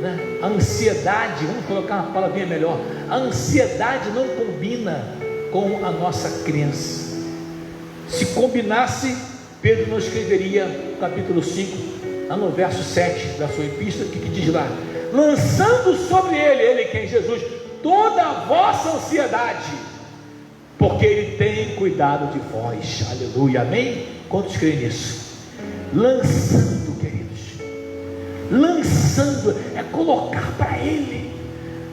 né? A ansiedade, vamos colocar uma palavrinha melhor, a ansiedade não combina com a nossa crença. Se combinasse, Pedro não escreveria capítulo 5, no verso 7 da sua epístola, que diz lá: lançando sobre ele quem? Jesus, toda a vossa ansiedade, porque ele tem cuidado de vós. Aleluia, amém? Quantos creem nisso? Lançando, queridos, lançando é colocar para ele.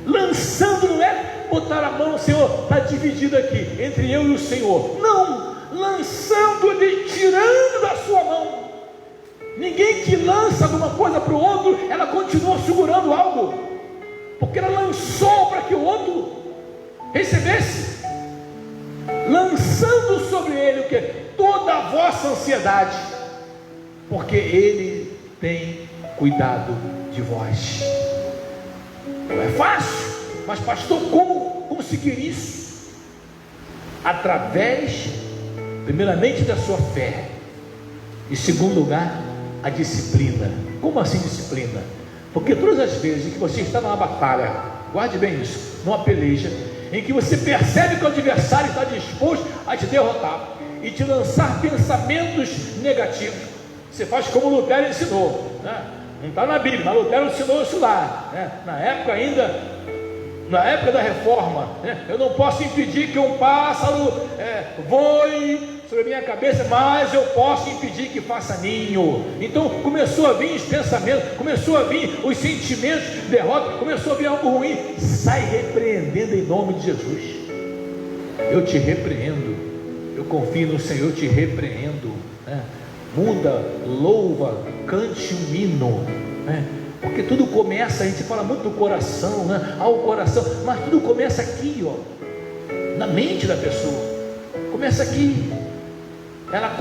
Lançando não é botar a mão, Senhor, está dividido aqui entre eu e o Senhor. Não, lançando ele, tirando da sua mão. Ninguém que lança alguma coisa para o outro, ela continua segurando algo, porque ela lançou para que o outro recebesse. Lançando sobre ele o que? Toda a vossa ansiedade, porque ele tem cuidado de vós. Não é fácil, mas pastor, como conseguir isso? Através, primeiramente, da sua fé, e segundo lugar, a disciplina. Como assim disciplina? Porque todas as vezes que você está numa batalha, guarde bem isso, numa peleja, em que você percebe que o adversário está disposto a te derrotar e te lançar pensamentos negativos, você faz como Lutero ensinou, né? Não está na Bíblia, mas Lutero ensinou isso lá, né? Na época da reforma, né? Eu não posso impedir que um pássaro voe sobre a minha cabeça, mas eu posso impedir que faça ninho. Então começou a vir os pensamentos, começou a vir os sentimentos de derrota, começou a vir algo ruim. Sai repreendendo em nome de Jesus. Eu te repreendo, eu confio no Senhor, eu te repreendo, né? Muda, louva, cante um hino, né? Porque tudo começa, a gente fala muito do coração, né? O coração, mas tudo começa aqui, ó, na mente da pessoa. Começa aqui. Ela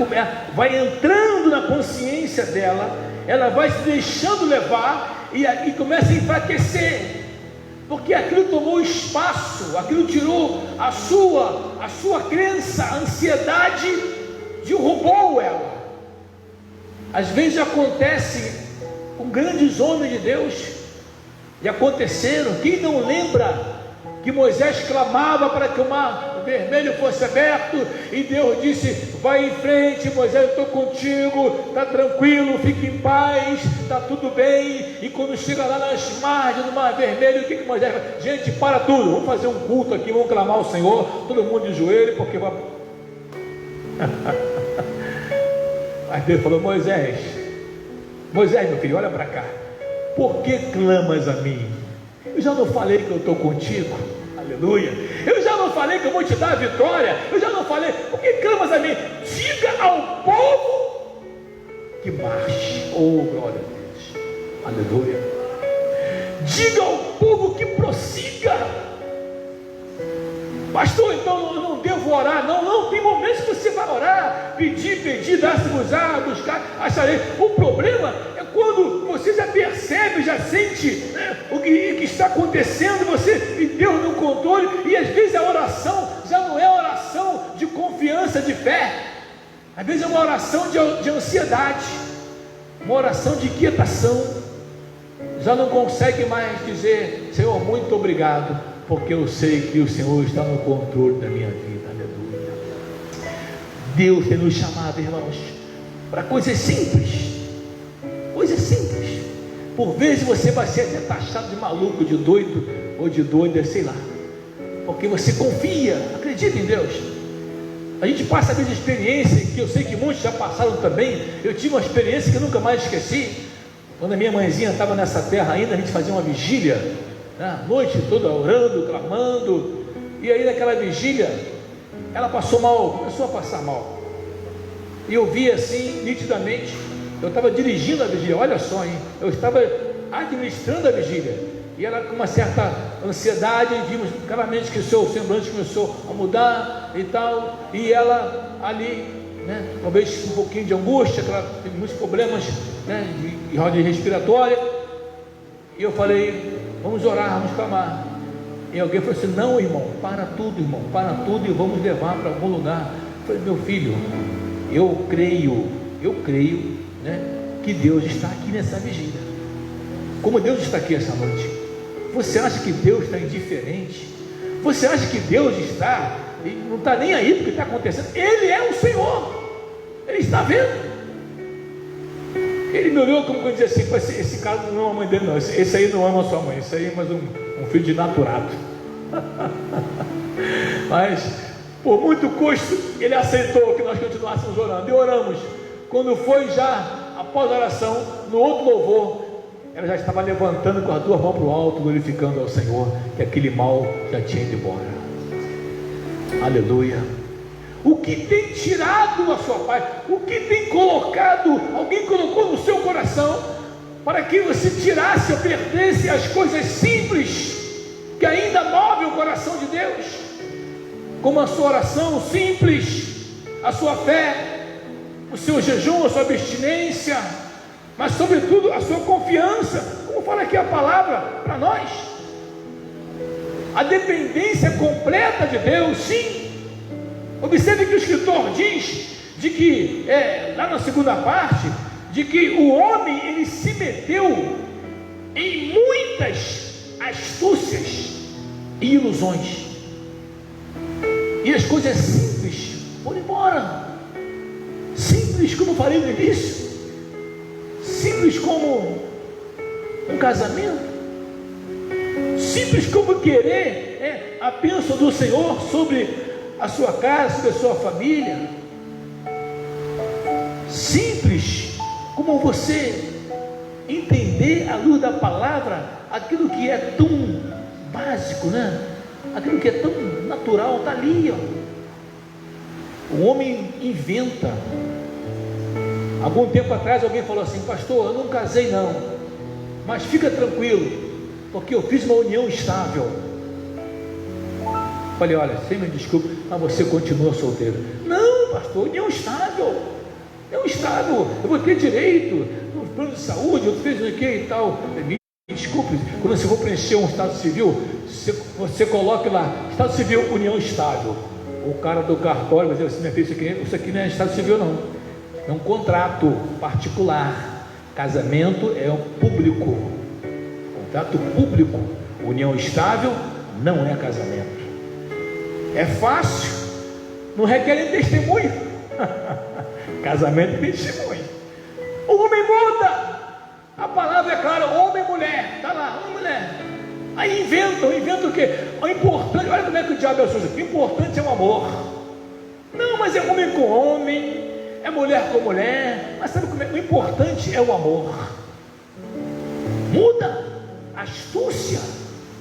vai entrando na consciência dela, ela vai se deixando levar e começa a enfraquecer, porque aquilo tomou espaço, aquilo tirou a sua crença, a ansiedade derrubou ela. Às vezes acontece com grandes homens de Deus, e aconteceram. Quem não lembra que Moisés clamava para que o mar vermelho fosse aberto, e Deus disse: vai em frente, Moisés, eu estou contigo, está tranquilo, fique em paz, está tudo bem. E quando chega lá nas margens do mar vermelho, o que Moisés fala? Gente, para tudo, vamos fazer um culto aqui, vamos clamar ao Senhor, todo mundo de joelho, porque vai... Aí Deus falou: Moisés, meu filho, olha para cá, por que clamas a mim? Eu já não falei que eu estou contigo? Aleluia. Eu já não falei que eu vou te dar a vitória? Eu já não falei? Por que clamas a mim? Diga ao povo que marche. Oh, glória a Deus. Aleluia. Diga ao povo que prossiga. Pastor, então eu não devo orar? Não, tem momentos que você vai orar, pedir, dar-se-vos-á, buscar, acharei. O problema é quando você já percebe, já sente, né, o que está acontecendo, você e Deus no controle, e às vezes a oração já não é oração de confiança, de fé, às vezes é uma oração de ansiedade, uma oração de quietação. Já não consegue mais dizer: Senhor, muito obrigado, porque eu sei que o Senhor está no controle da minha vida. Aleluia. Deus tem nos chamado, irmãos, para coisas simples. Coisas simples. Por vezes você vai ser até taxado de maluco, de doido ou de doida, sei lá, porque você confia, acredita em Deus. A gente passa a ver experiência que eu sei que muitos já passaram também. Eu tive uma experiência que eu nunca mais esqueci. Quando a minha mãezinha estava nessa terra ainda, a gente fazia uma vigília, a noite toda orando, clamando, e aí naquela vigília ela passou mal, começou a passar mal, e eu vi assim, nitidamente, eu estava dirigindo a vigília, olha só, hein? Eu estava administrando a vigília, e ela com uma certa ansiedade, vimos claramente que o seu semblante começou a mudar e tal, e ela ali, né, talvez um pouquinho de angústia, que ela teve muitos problemas, né, de ordem respiratória, e eu falei, vamos orar, vamos clamar. E alguém falou assim, não, irmão, para tudo e vamos levar para algum lugar. Eu falei, meu filho, eu creio, né, que Deus está aqui nessa vigília, como Deus está aqui essa noite. Você acha que Deus está indiferente? Você acha que Deus não está nem aí porque está acontecendo? Ele é o Senhor, Ele está vendo. Ele me olhou como que eu dizia assim, esse cara não ama a mãe dele não, esse aí não ama a sua mãe, esse aí é mais um filho de naturado. Mas por muito custo ele aceitou que nós continuássemos orando, e oramos. Quando foi já após a oração, no outro louvor, ela já estava levantando com as duas mãos para o alto, glorificando ao Senhor, que aquele mal já tinha ido embora. Aleluia. O que tem tirado a sua paz? O que tem colocado, alguém colocou no seu coração, para que você tirasse ou perdesse as coisas simples, que ainda movem o coração de Deus, como a sua oração simples, a sua fé, o seu jejum, a sua abstinência, mas sobretudo a sua confiança, como fala aqui a palavra para nós, a dependência completa de Deus. Sim, observe que o escritor diz, de que, lá na segunda parte, de que o homem, ele se meteu em muitas astúcias e ilusões, e as coisas simples foram embora. Simples, como eu falei no início, simples como um casamento, simples como querer a bênção do Senhor sobre a sua casa, sobre a sua família, simples como você entender à luz da palavra aquilo que é tão básico, né? Aquilo que é tão natural, está ali, ó. O homem inventa. Algum tempo atrás alguém falou assim, pastor, eu não casei não, mas fica tranquilo, porque eu fiz uma união estável. Falei, olha, você me desculpe, mas você continua solteiro. Não, pastor, união estável, eu vou ter direito no plano de saúde, eu fiz o que e tal. Me desculpe, quando você for preencher um estado civil, você coloque lá, estado civil, união estável. O cara do cartório vai dizer assim, minha filha, isso aqui não é estado civil não, é um contrato particular. Casamento é um público, contrato público. União estável não é casamento. É fácil, não requer nem testemunho. Casamento tem testemunho. O homem muda, a palavra é clara, homem e mulher, está lá, homem e mulher. Aí inventam o quê? O importante, olha como é que o diabo é o sujo. O importante é o amor. Não, mas é homem com homem, é mulher com mulher, mas sabe como é? O importante é o amor. Muda, astúcia,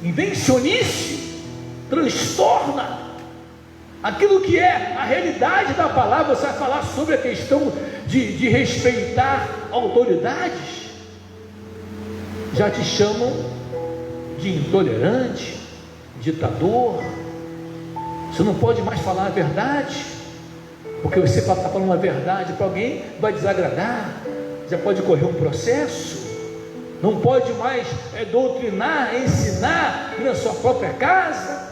invencionice, transtorna aquilo que é a realidade da palavra. Você vai falar sobre a questão de respeitar autoridades, já te chamam de intolerante, ditador. Você não pode mais falar a verdade, porque você está falando a verdade para alguém, vai desagradar, já pode correr um processo. Não pode mais doutrinar, ensinar na sua própria casa,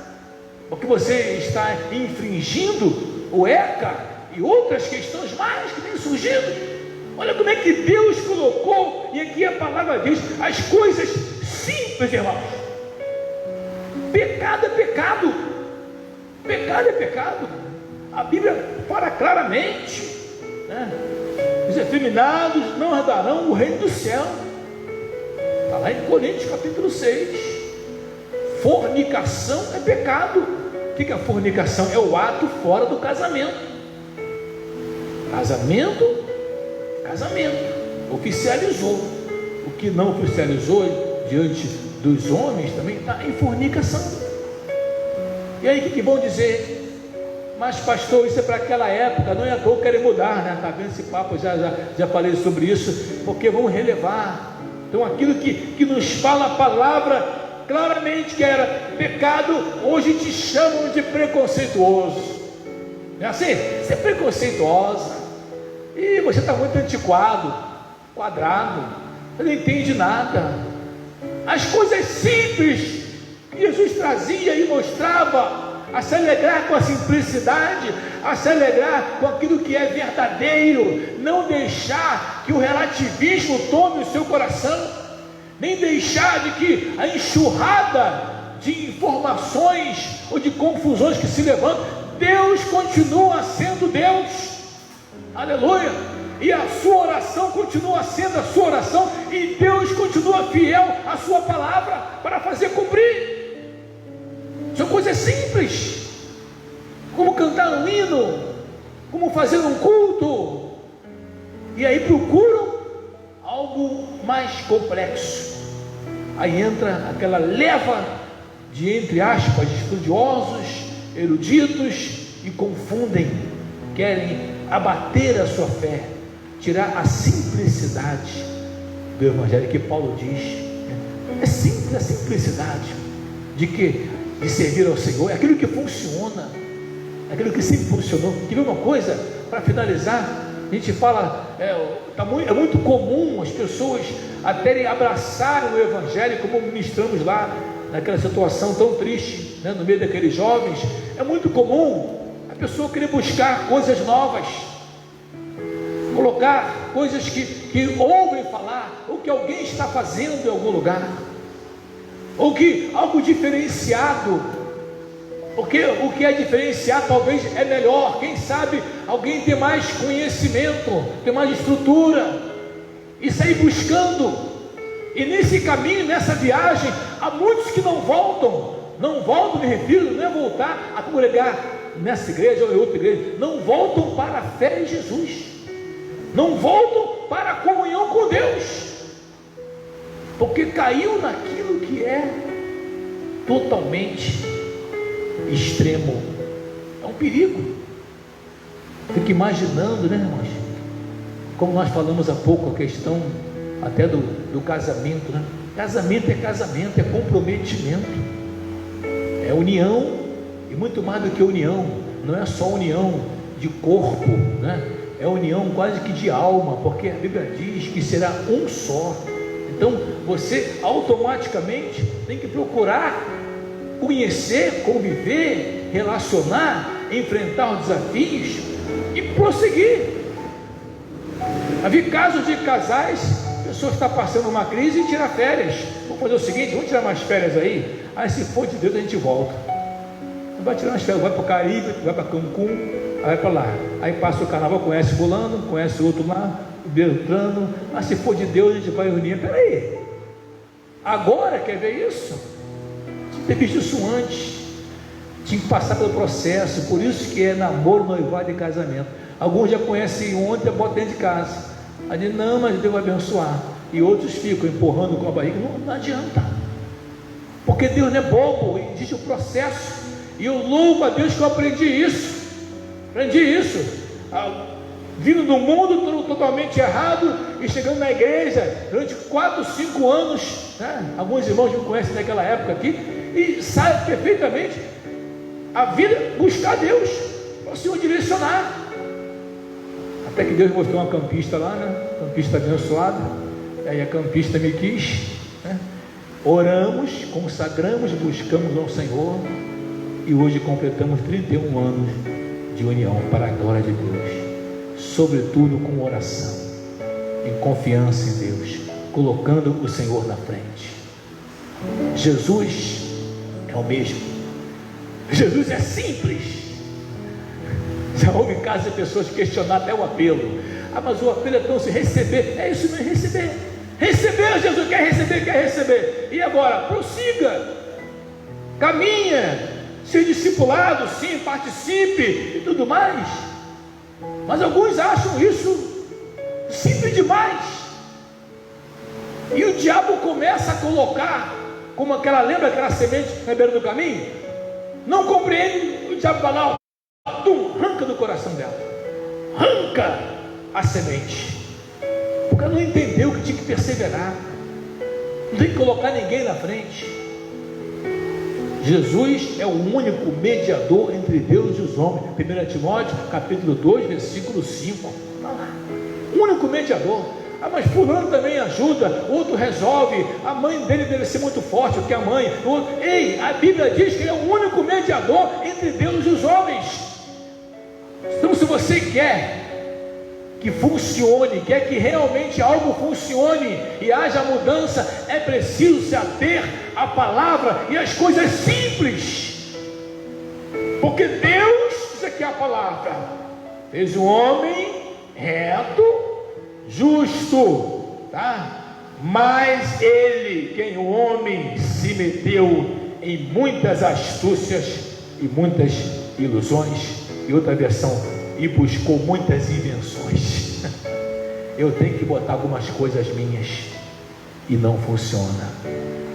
porque você está infringindo o ECA e outras questões mais que têm surgido. Olha como é que Deus colocou, e aqui a palavra diz, as coisas simples, irmãos. Pecado é pecado, pecado é pecado. A Bíblia fala claramente, né? Os efeminados não herdarão o reino do céu. Está lá em Coríntios capítulo 6. Fornicação é pecado. O que é a fornicação? É o ato fora do casamento. Casamento oficializou. O que não oficializou diante dos homens também está em fornicação. E aí o que vão dizer? Mas pastor, isso é para aquela época, não é à toa querem mudar, né? Está vendo esse papo, já falei sobre isso, porque vamos relevar. Então aquilo que nos fala a palavra claramente que era pecado, hoje te chamam de preconceituoso. Não é assim? Você é preconceituosa, e você está muito antiquado, quadrado, você não entende nada. As coisas simples que Jesus trazia e mostrava, a se alegrar com a simplicidade, a se alegrar com aquilo que é verdadeiro, não deixar que o relativismo tome o seu coração, nem deixar de que a enxurrada de informações ou de confusões que se levantam, Deus continua sendo Deus, aleluia, e a sua oração continua sendo a sua oração, e Deus continua fiel à sua palavra para fazer cumprir. São coisas simples, como cantar um hino, como fazer um culto, e aí procuram algo mais complexo. Aí entra aquela leva de, entre aspas, estudiosos, eruditos, e confundem, querem abater a sua fé, tirar a simplicidade do Evangelho que Paulo diz. É simples, a simplicidade de que? De servir ao Senhor, é aquilo que funciona, é aquilo que sempre funcionou. Quer ver uma coisa, para finalizar? A gente fala, é muito comum as pessoas até abraçarem o Evangelho, como ministramos lá, naquela situação tão triste, né, no meio daqueles jovens. É muito comum a pessoa querer buscar coisas novas, colocar coisas que ouvem falar, ou que alguém está fazendo em algum lugar, ou que algo diferenciado, porque o que é diferenciado talvez é melhor. Quem sabe alguém tem mais conhecimento, tem mais estrutura, e sair buscando. E nesse caminho, nessa viagem, há muitos que não voltam, me refiro, não é voltar a congregar nessa igreja ou em outra igreja, não voltam para a fé em Jesus, não voltam para a comunhão com Deus, porque caiu naquilo que é totalmente extremo. É um perigo. Fico imaginando, né, irmãos, como nós falamos há pouco, a questão até do casamento, né? Casamento, é comprometimento, é união, e muito mais do que união, não é só união de corpo, né? É união quase que de alma, porque a Bíblia diz que será um só. Então você automaticamente tem que procurar conhecer, conviver, relacionar, enfrentar os desafios e prosseguir. Havia casos de casais, a pessoa está passando uma crise e tira férias. Vamos fazer o seguinte, vamos tirar mais férias aí, se for de Deus a gente volta. Não vai tirar umas férias, vai para o Caribe, vai para Cancún, aí vai para lá, aí passa o carnaval, conhece fulano, conhece outro lá, Beltrano, se for de Deus a gente vai unir. Peraí, agora quer ver isso? Tinha que ter visto isso antes, tinha que passar pelo processo. Por isso que é namoro, noivado e casamento. Alguns já conhecem ontem, botam dentro de casa, aí dizem, não, mas Deus vai abençoar, e outros ficam empurrando com a barriga. Não adianta, porque Deus não é bobo, existe o processo, e eu louvo a Deus que eu aprendi isso, vindo do mundo totalmente errado e chegando na igreja durante 4, 5 anos, né? Alguns irmãos me conhecem daquela época aqui e sabem perfeitamente a vida, buscar Deus para o Senhor direcionar, até que Deus mostrou uma campista lá, né? Campista abençoada, aí a campista me quis, né? Oramos, consagramos, buscamos ao Senhor, e hoje completamos 31 anos de união para a glória de Deus, sobretudo com oração, em confiança em Deus, colocando o Senhor na frente. Jesus é o mesmo, Jesus é simples. Já houve casos de pessoas questionar até o apelo, mas o apelo é tão se receber, é isso mesmo, receber, Jesus quer receber, e agora? Prossiga, caminha, ser discipulado, sim, participe e tudo mais. Mas alguns acham isso simples demais, e o diabo começa a colocar, como lembra aquela semente na beira do caminho? Não compreende, o diabo fala, arranca do coração dela, arranca a semente, porque ela não entendeu que tinha que perseverar, não tem que colocar ninguém na frente. Jesus é o único mediador entre Deus e os homens. 1 Timóteo capítulo 2 versículo 5, o único mediador. Mas fulano também ajuda, outro resolve, a mãe dele deve ser muito forte, porque a mãe, ei, a Bíblia diz que ele é o único mediador entre Deus e os homens. Então, se você quer que funcione, quer que realmente algo funcione e haja mudança, é preciso se ater à palavra e às coisas simples, porque Deus, isso aqui é a palavra, fez o homem reto, justo, tá? Mas ele, quem o homem, se meteu em muitas astúcias e muitas ilusões, e outra versão, e buscou muitas invenções. Eu tenho que botar algumas coisas minhas e não funciona.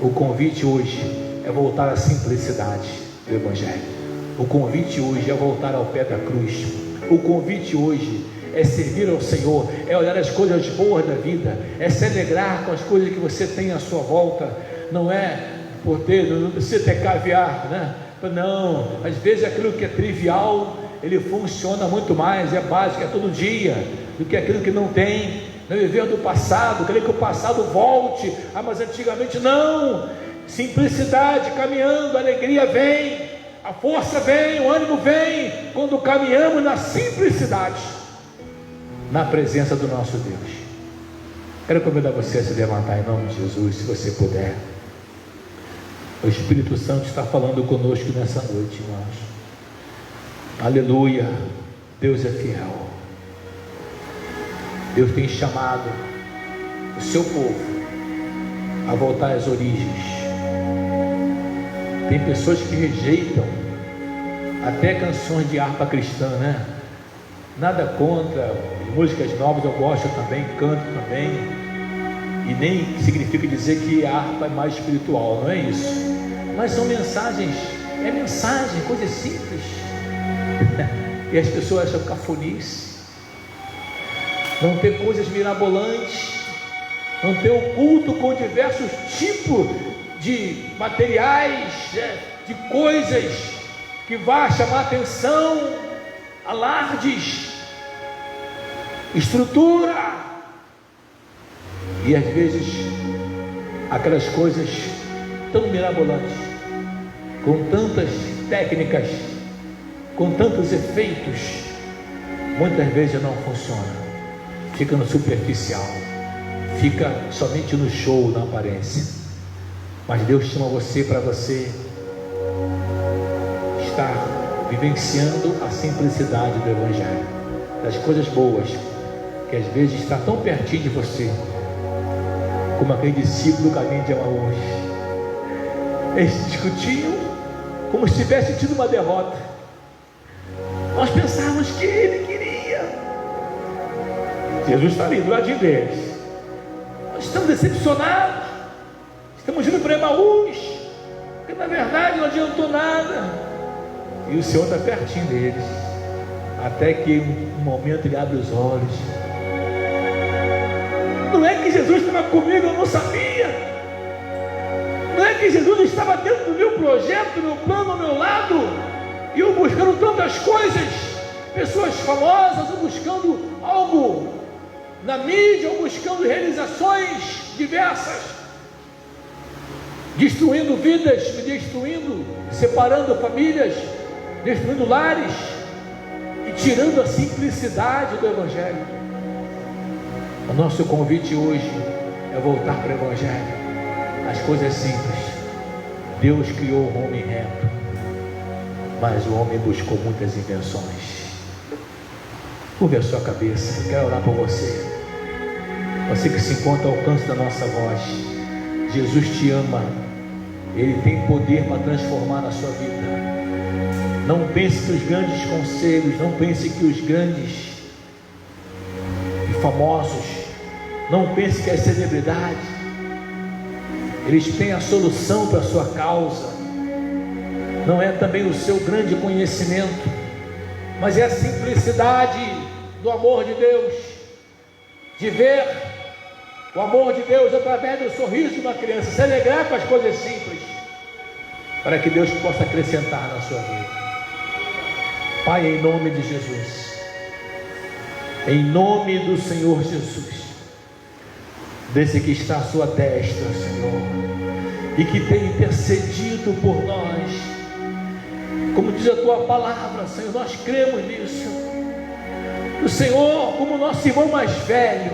O convite hoje é voltar à simplicidade do Evangelho. O convite hoje é voltar ao pé da cruz. O convite hoje é servir ao Senhor, é olhar as coisas boas da vida, é se alegrar com as coisas que você tem à sua volta. Não é por ter, não precisa ter caviar, né? Não, às vezes aquilo que é trivial, ele funciona muito mais, é básico, é todo dia, do que aquilo que não tem. Não viver do passado, querer que o passado volte, mas antigamente não. Simplicidade, caminhando, a alegria vem, a força vem, o ânimo vem, quando caminhamos na simplicidade, na presença do nosso Deus. Quero convidar você a se levantar em nome de Jesus, se você puder. O Espírito Santo está falando conosco nessa noite, irmãos. Aleluia, Deus é fiel. Deus tem chamado o seu povo a voltar às origens. Tem pessoas que rejeitam até canções de harpa cristã, né? Nada contra, músicas novas eu gosto também, canto também, e nem significa dizer que a harpa é mais espiritual, não é isso, mas são mensagens, é mensagem, coisas simples, e as pessoas acham cafonice, não ter coisas mirabolantes, não ter o culto com diversos tipos de materiais, de coisas que vá chamar atenção, alardes, estrutura, e às vezes aquelas coisas tão mirabolantes, com tantas técnicas, com tantos efeitos, muitas vezes não funciona, fica no superficial, fica somente no show, na aparência. Mas Deus chama você para você estar vivenciando a simplicidade do Evangelho, das coisas boas, que às vezes está tão pertinho de você, como aquele discípulo do caminho de Emaús. Eles discutiam como se tivesse tido uma derrota. Nós pensávamos que ele queria. Jesus está ali do ladinho deles. Nós estamos decepcionados, estamos indo para Emaús, porque na verdade não adiantou nada. E o Senhor está pertinho deles, até que um momento ele abre os olhos. Não é que Jesus estava comigo, eu não sabia. Não é que Jesus estava dentro do meu projeto, do meu plano, ao meu lado, e eu buscando tantas coisas, pessoas famosas, ou buscando algo na mídia, ou buscando realizações diversas, destruindo vidas, me destruindo, separando famílias, destruindo lares e tirando a simplicidade do Evangelho. O nosso convite hoje é voltar para o Evangelho, as coisas simples. Deus criou o homem reto, mas o homem buscou muitas invenções. Curve a sua cabeça, eu quero orar por você. Você que se encontra ao alcance da nossa voz. Jesus te ama, Ele tem poder para transformar a sua vida. Não pense que os grandes conselhos, não pense que os grandes e famosos, não pense que as celebridades, eles têm a solução para a sua causa. Não é também o seu grande conhecimento, mas é a simplicidade do amor de Deus, de ver o amor de Deus através do sorriso de uma criança, se alegrar com as coisas simples, para que Deus possa acrescentar na sua vida. Pai, em nome de Jesus, em nome do Senhor Jesus, desse que está à sua destra, Senhor, e que tem intercedido por nós, como diz a tua palavra, Senhor, nós cremos nisso. O Senhor, como nosso irmão mais velho,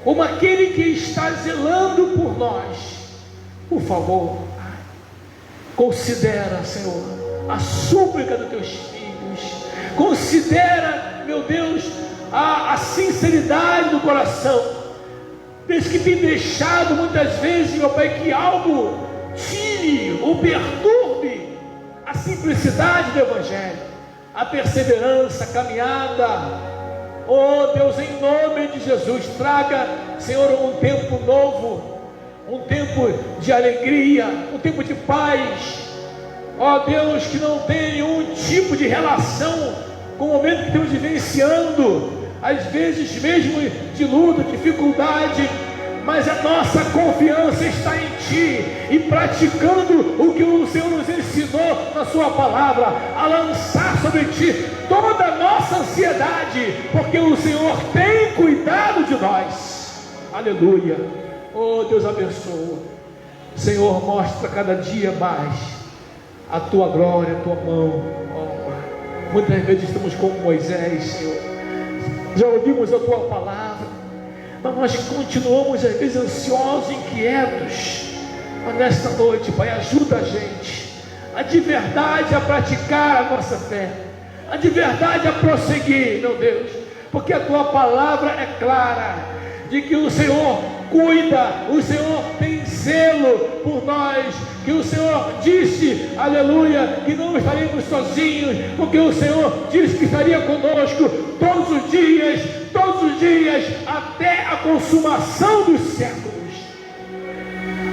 como aquele que está zelando por nós, por favor, considera, Senhor, a súplica dos teus filhos, considera, meu Deus, a sinceridade do coração, desde que tem deixado muitas vezes, meu Pai, que algo tire ou perturbe a simplicidade do Evangelho, a perseverança, a caminhada. Oh Deus, em nome de Jesus, traga, Senhor, um tempo novo, um tempo de alegria, um tempo de paz. Ó Deus, que não tem nenhum tipo de relação com o momento que estamos vivenciando, às vezes mesmo de luta, dificuldade, mas a nossa confiança está em Ti, e praticando o que o Senhor nos ensinou na Sua palavra, a lançar sobre Ti toda a nossa ansiedade, porque o Senhor tem cuidado de nós. Aleluia. Oh Deus, abençoa. Senhor, mostra cada dia mais a Tua glória, a Tua mão. Oh, muitas vezes estamos como Moisés, Senhor, já ouvimos a Tua palavra, mas nós continuamos às vezes ansiosos, inquietos. Mas nesta noite, Pai, ajuda a gente a de verdade a praticar a nossa fé, a de verdade a prosseguir, meu Deus, porque a Tua palavra é clara, de que o Senhor cuida, o Senhor tem zelo por nós, que o Senhor disse, aleluia, que não estaremos sozinhos, porque o Senhor disse que estaria conosco todos os dias, até a consumação dos séculos.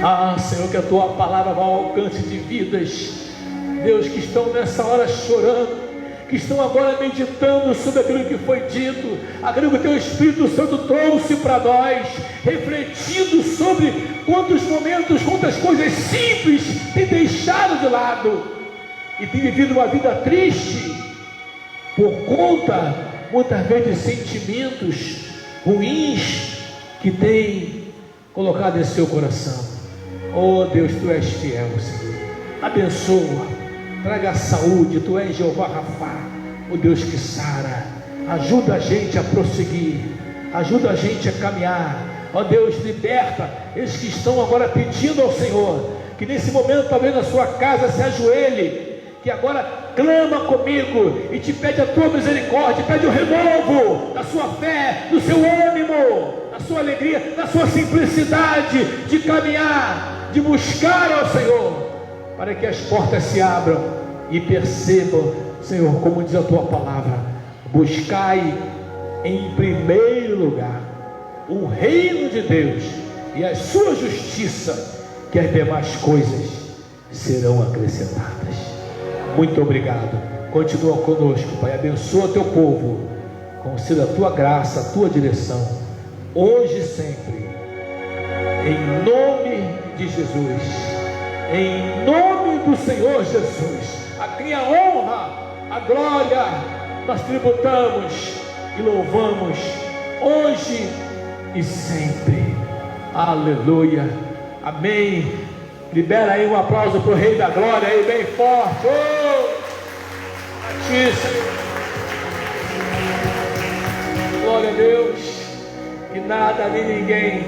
Ah, Senhor, que a Tua palavra vá ao alcance de vidas, Deus, que estão nessa hora chorando, que estão agora meditando sobre aquilo que foi dito, aquilo que o Teu Espírito Santo trouxe para nós, refletindo sobre quantos momentos, quantas coisas simples tem deixado de lado, e tem vivido uma vida triste, por conta, muitas vezes, de sentimentos ruins, que tem colocado em seu coração. Oh Deus, Tu és fiel, Senhor, abençoa, traga saúde, Tu és Jeová Rafá, o Deus que sara. Ajuda a gente a prosseguir, ajuda a gente a caminhar. Ó Deus, liberta esses que estão agora pedindo ao Senhor, que nesse momento talvez na sua casa se ajoelhe, que agora clama comigo e te pede a Tua misericórdia, pede o renovo da sua fé, do seu ânimo, da sua alegria, da sua simplicidade de caminhar, de buscar ao Senhor, para que as portas se abram e percebam, Senhor, como diz a Tua palavra: buscai em primeiro lugar o reino de Deus e a sua justiça, que as demais coisas serão acrescentadas. Muito obrigado. Continua conosco, Pai. Abençoa Teu povo, conceda a Tua graça, a Tua direção, hoje e sempre, em nome de Jesus, em nome do Senhor Jesus, a quem a honra, a glória nós tributamos e louvamos hoje e sempre. Aleluia. Amém. Libera aí um aplauso para o Rei da Glória aí, bem forte. Oh, a Ti, Senhor. Glória a Deus. Que nada nem ninguém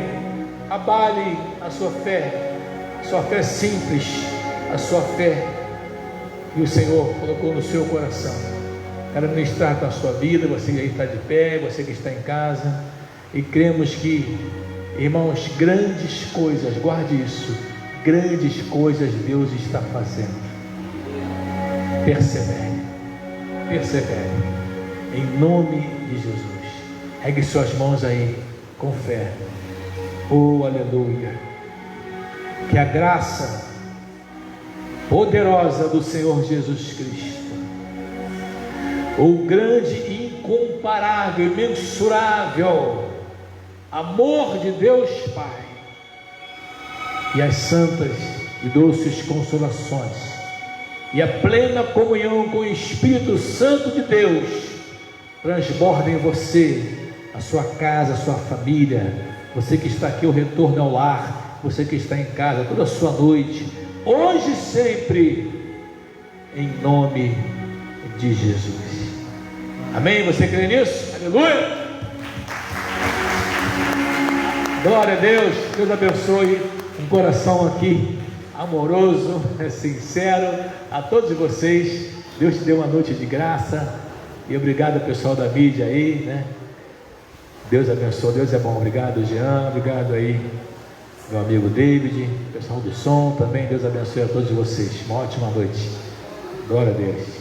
abale a sua fé simples, a sua fé que o Senhor colocou no seu coração. Quero ministrar para a sua vida, você que está de pé, você que está em casa, e cremos que, irmãos, grandes coisas, guarde isso, grandes coisas Deus está fazendo. Persevere, em nome de Jesus. Regue suas mãos aí, com fé. Oh, aleluia. Que a graça poderosa do Senhor Jesus Cristo, o grande, incomparável, imensurável amor de Deus Pai e as santas e doces consolações e a plena comunhão com o Espírito Santo de Deus transbordem em você, a sua casa, a sua família, você que está aqui, o retorno ao lar, você que está em casa toda a sua noite, hoje e sempre, em nome de Jesus. Amém? Você crê nisso? Aleluia! Glória a Deus. Deus abençoe um coração aqui amoroso, sincero a todos vocês. Deus te deu uma noite de graça e obrigado pessoal da mídia aí, né? Deus abençoe, Deus é bom. Obrigado Jean, obrigado aí meu amigo David, pessoal do som também. Deus abençoe a todos vocês. Uma ótima noite. Glória a Deus.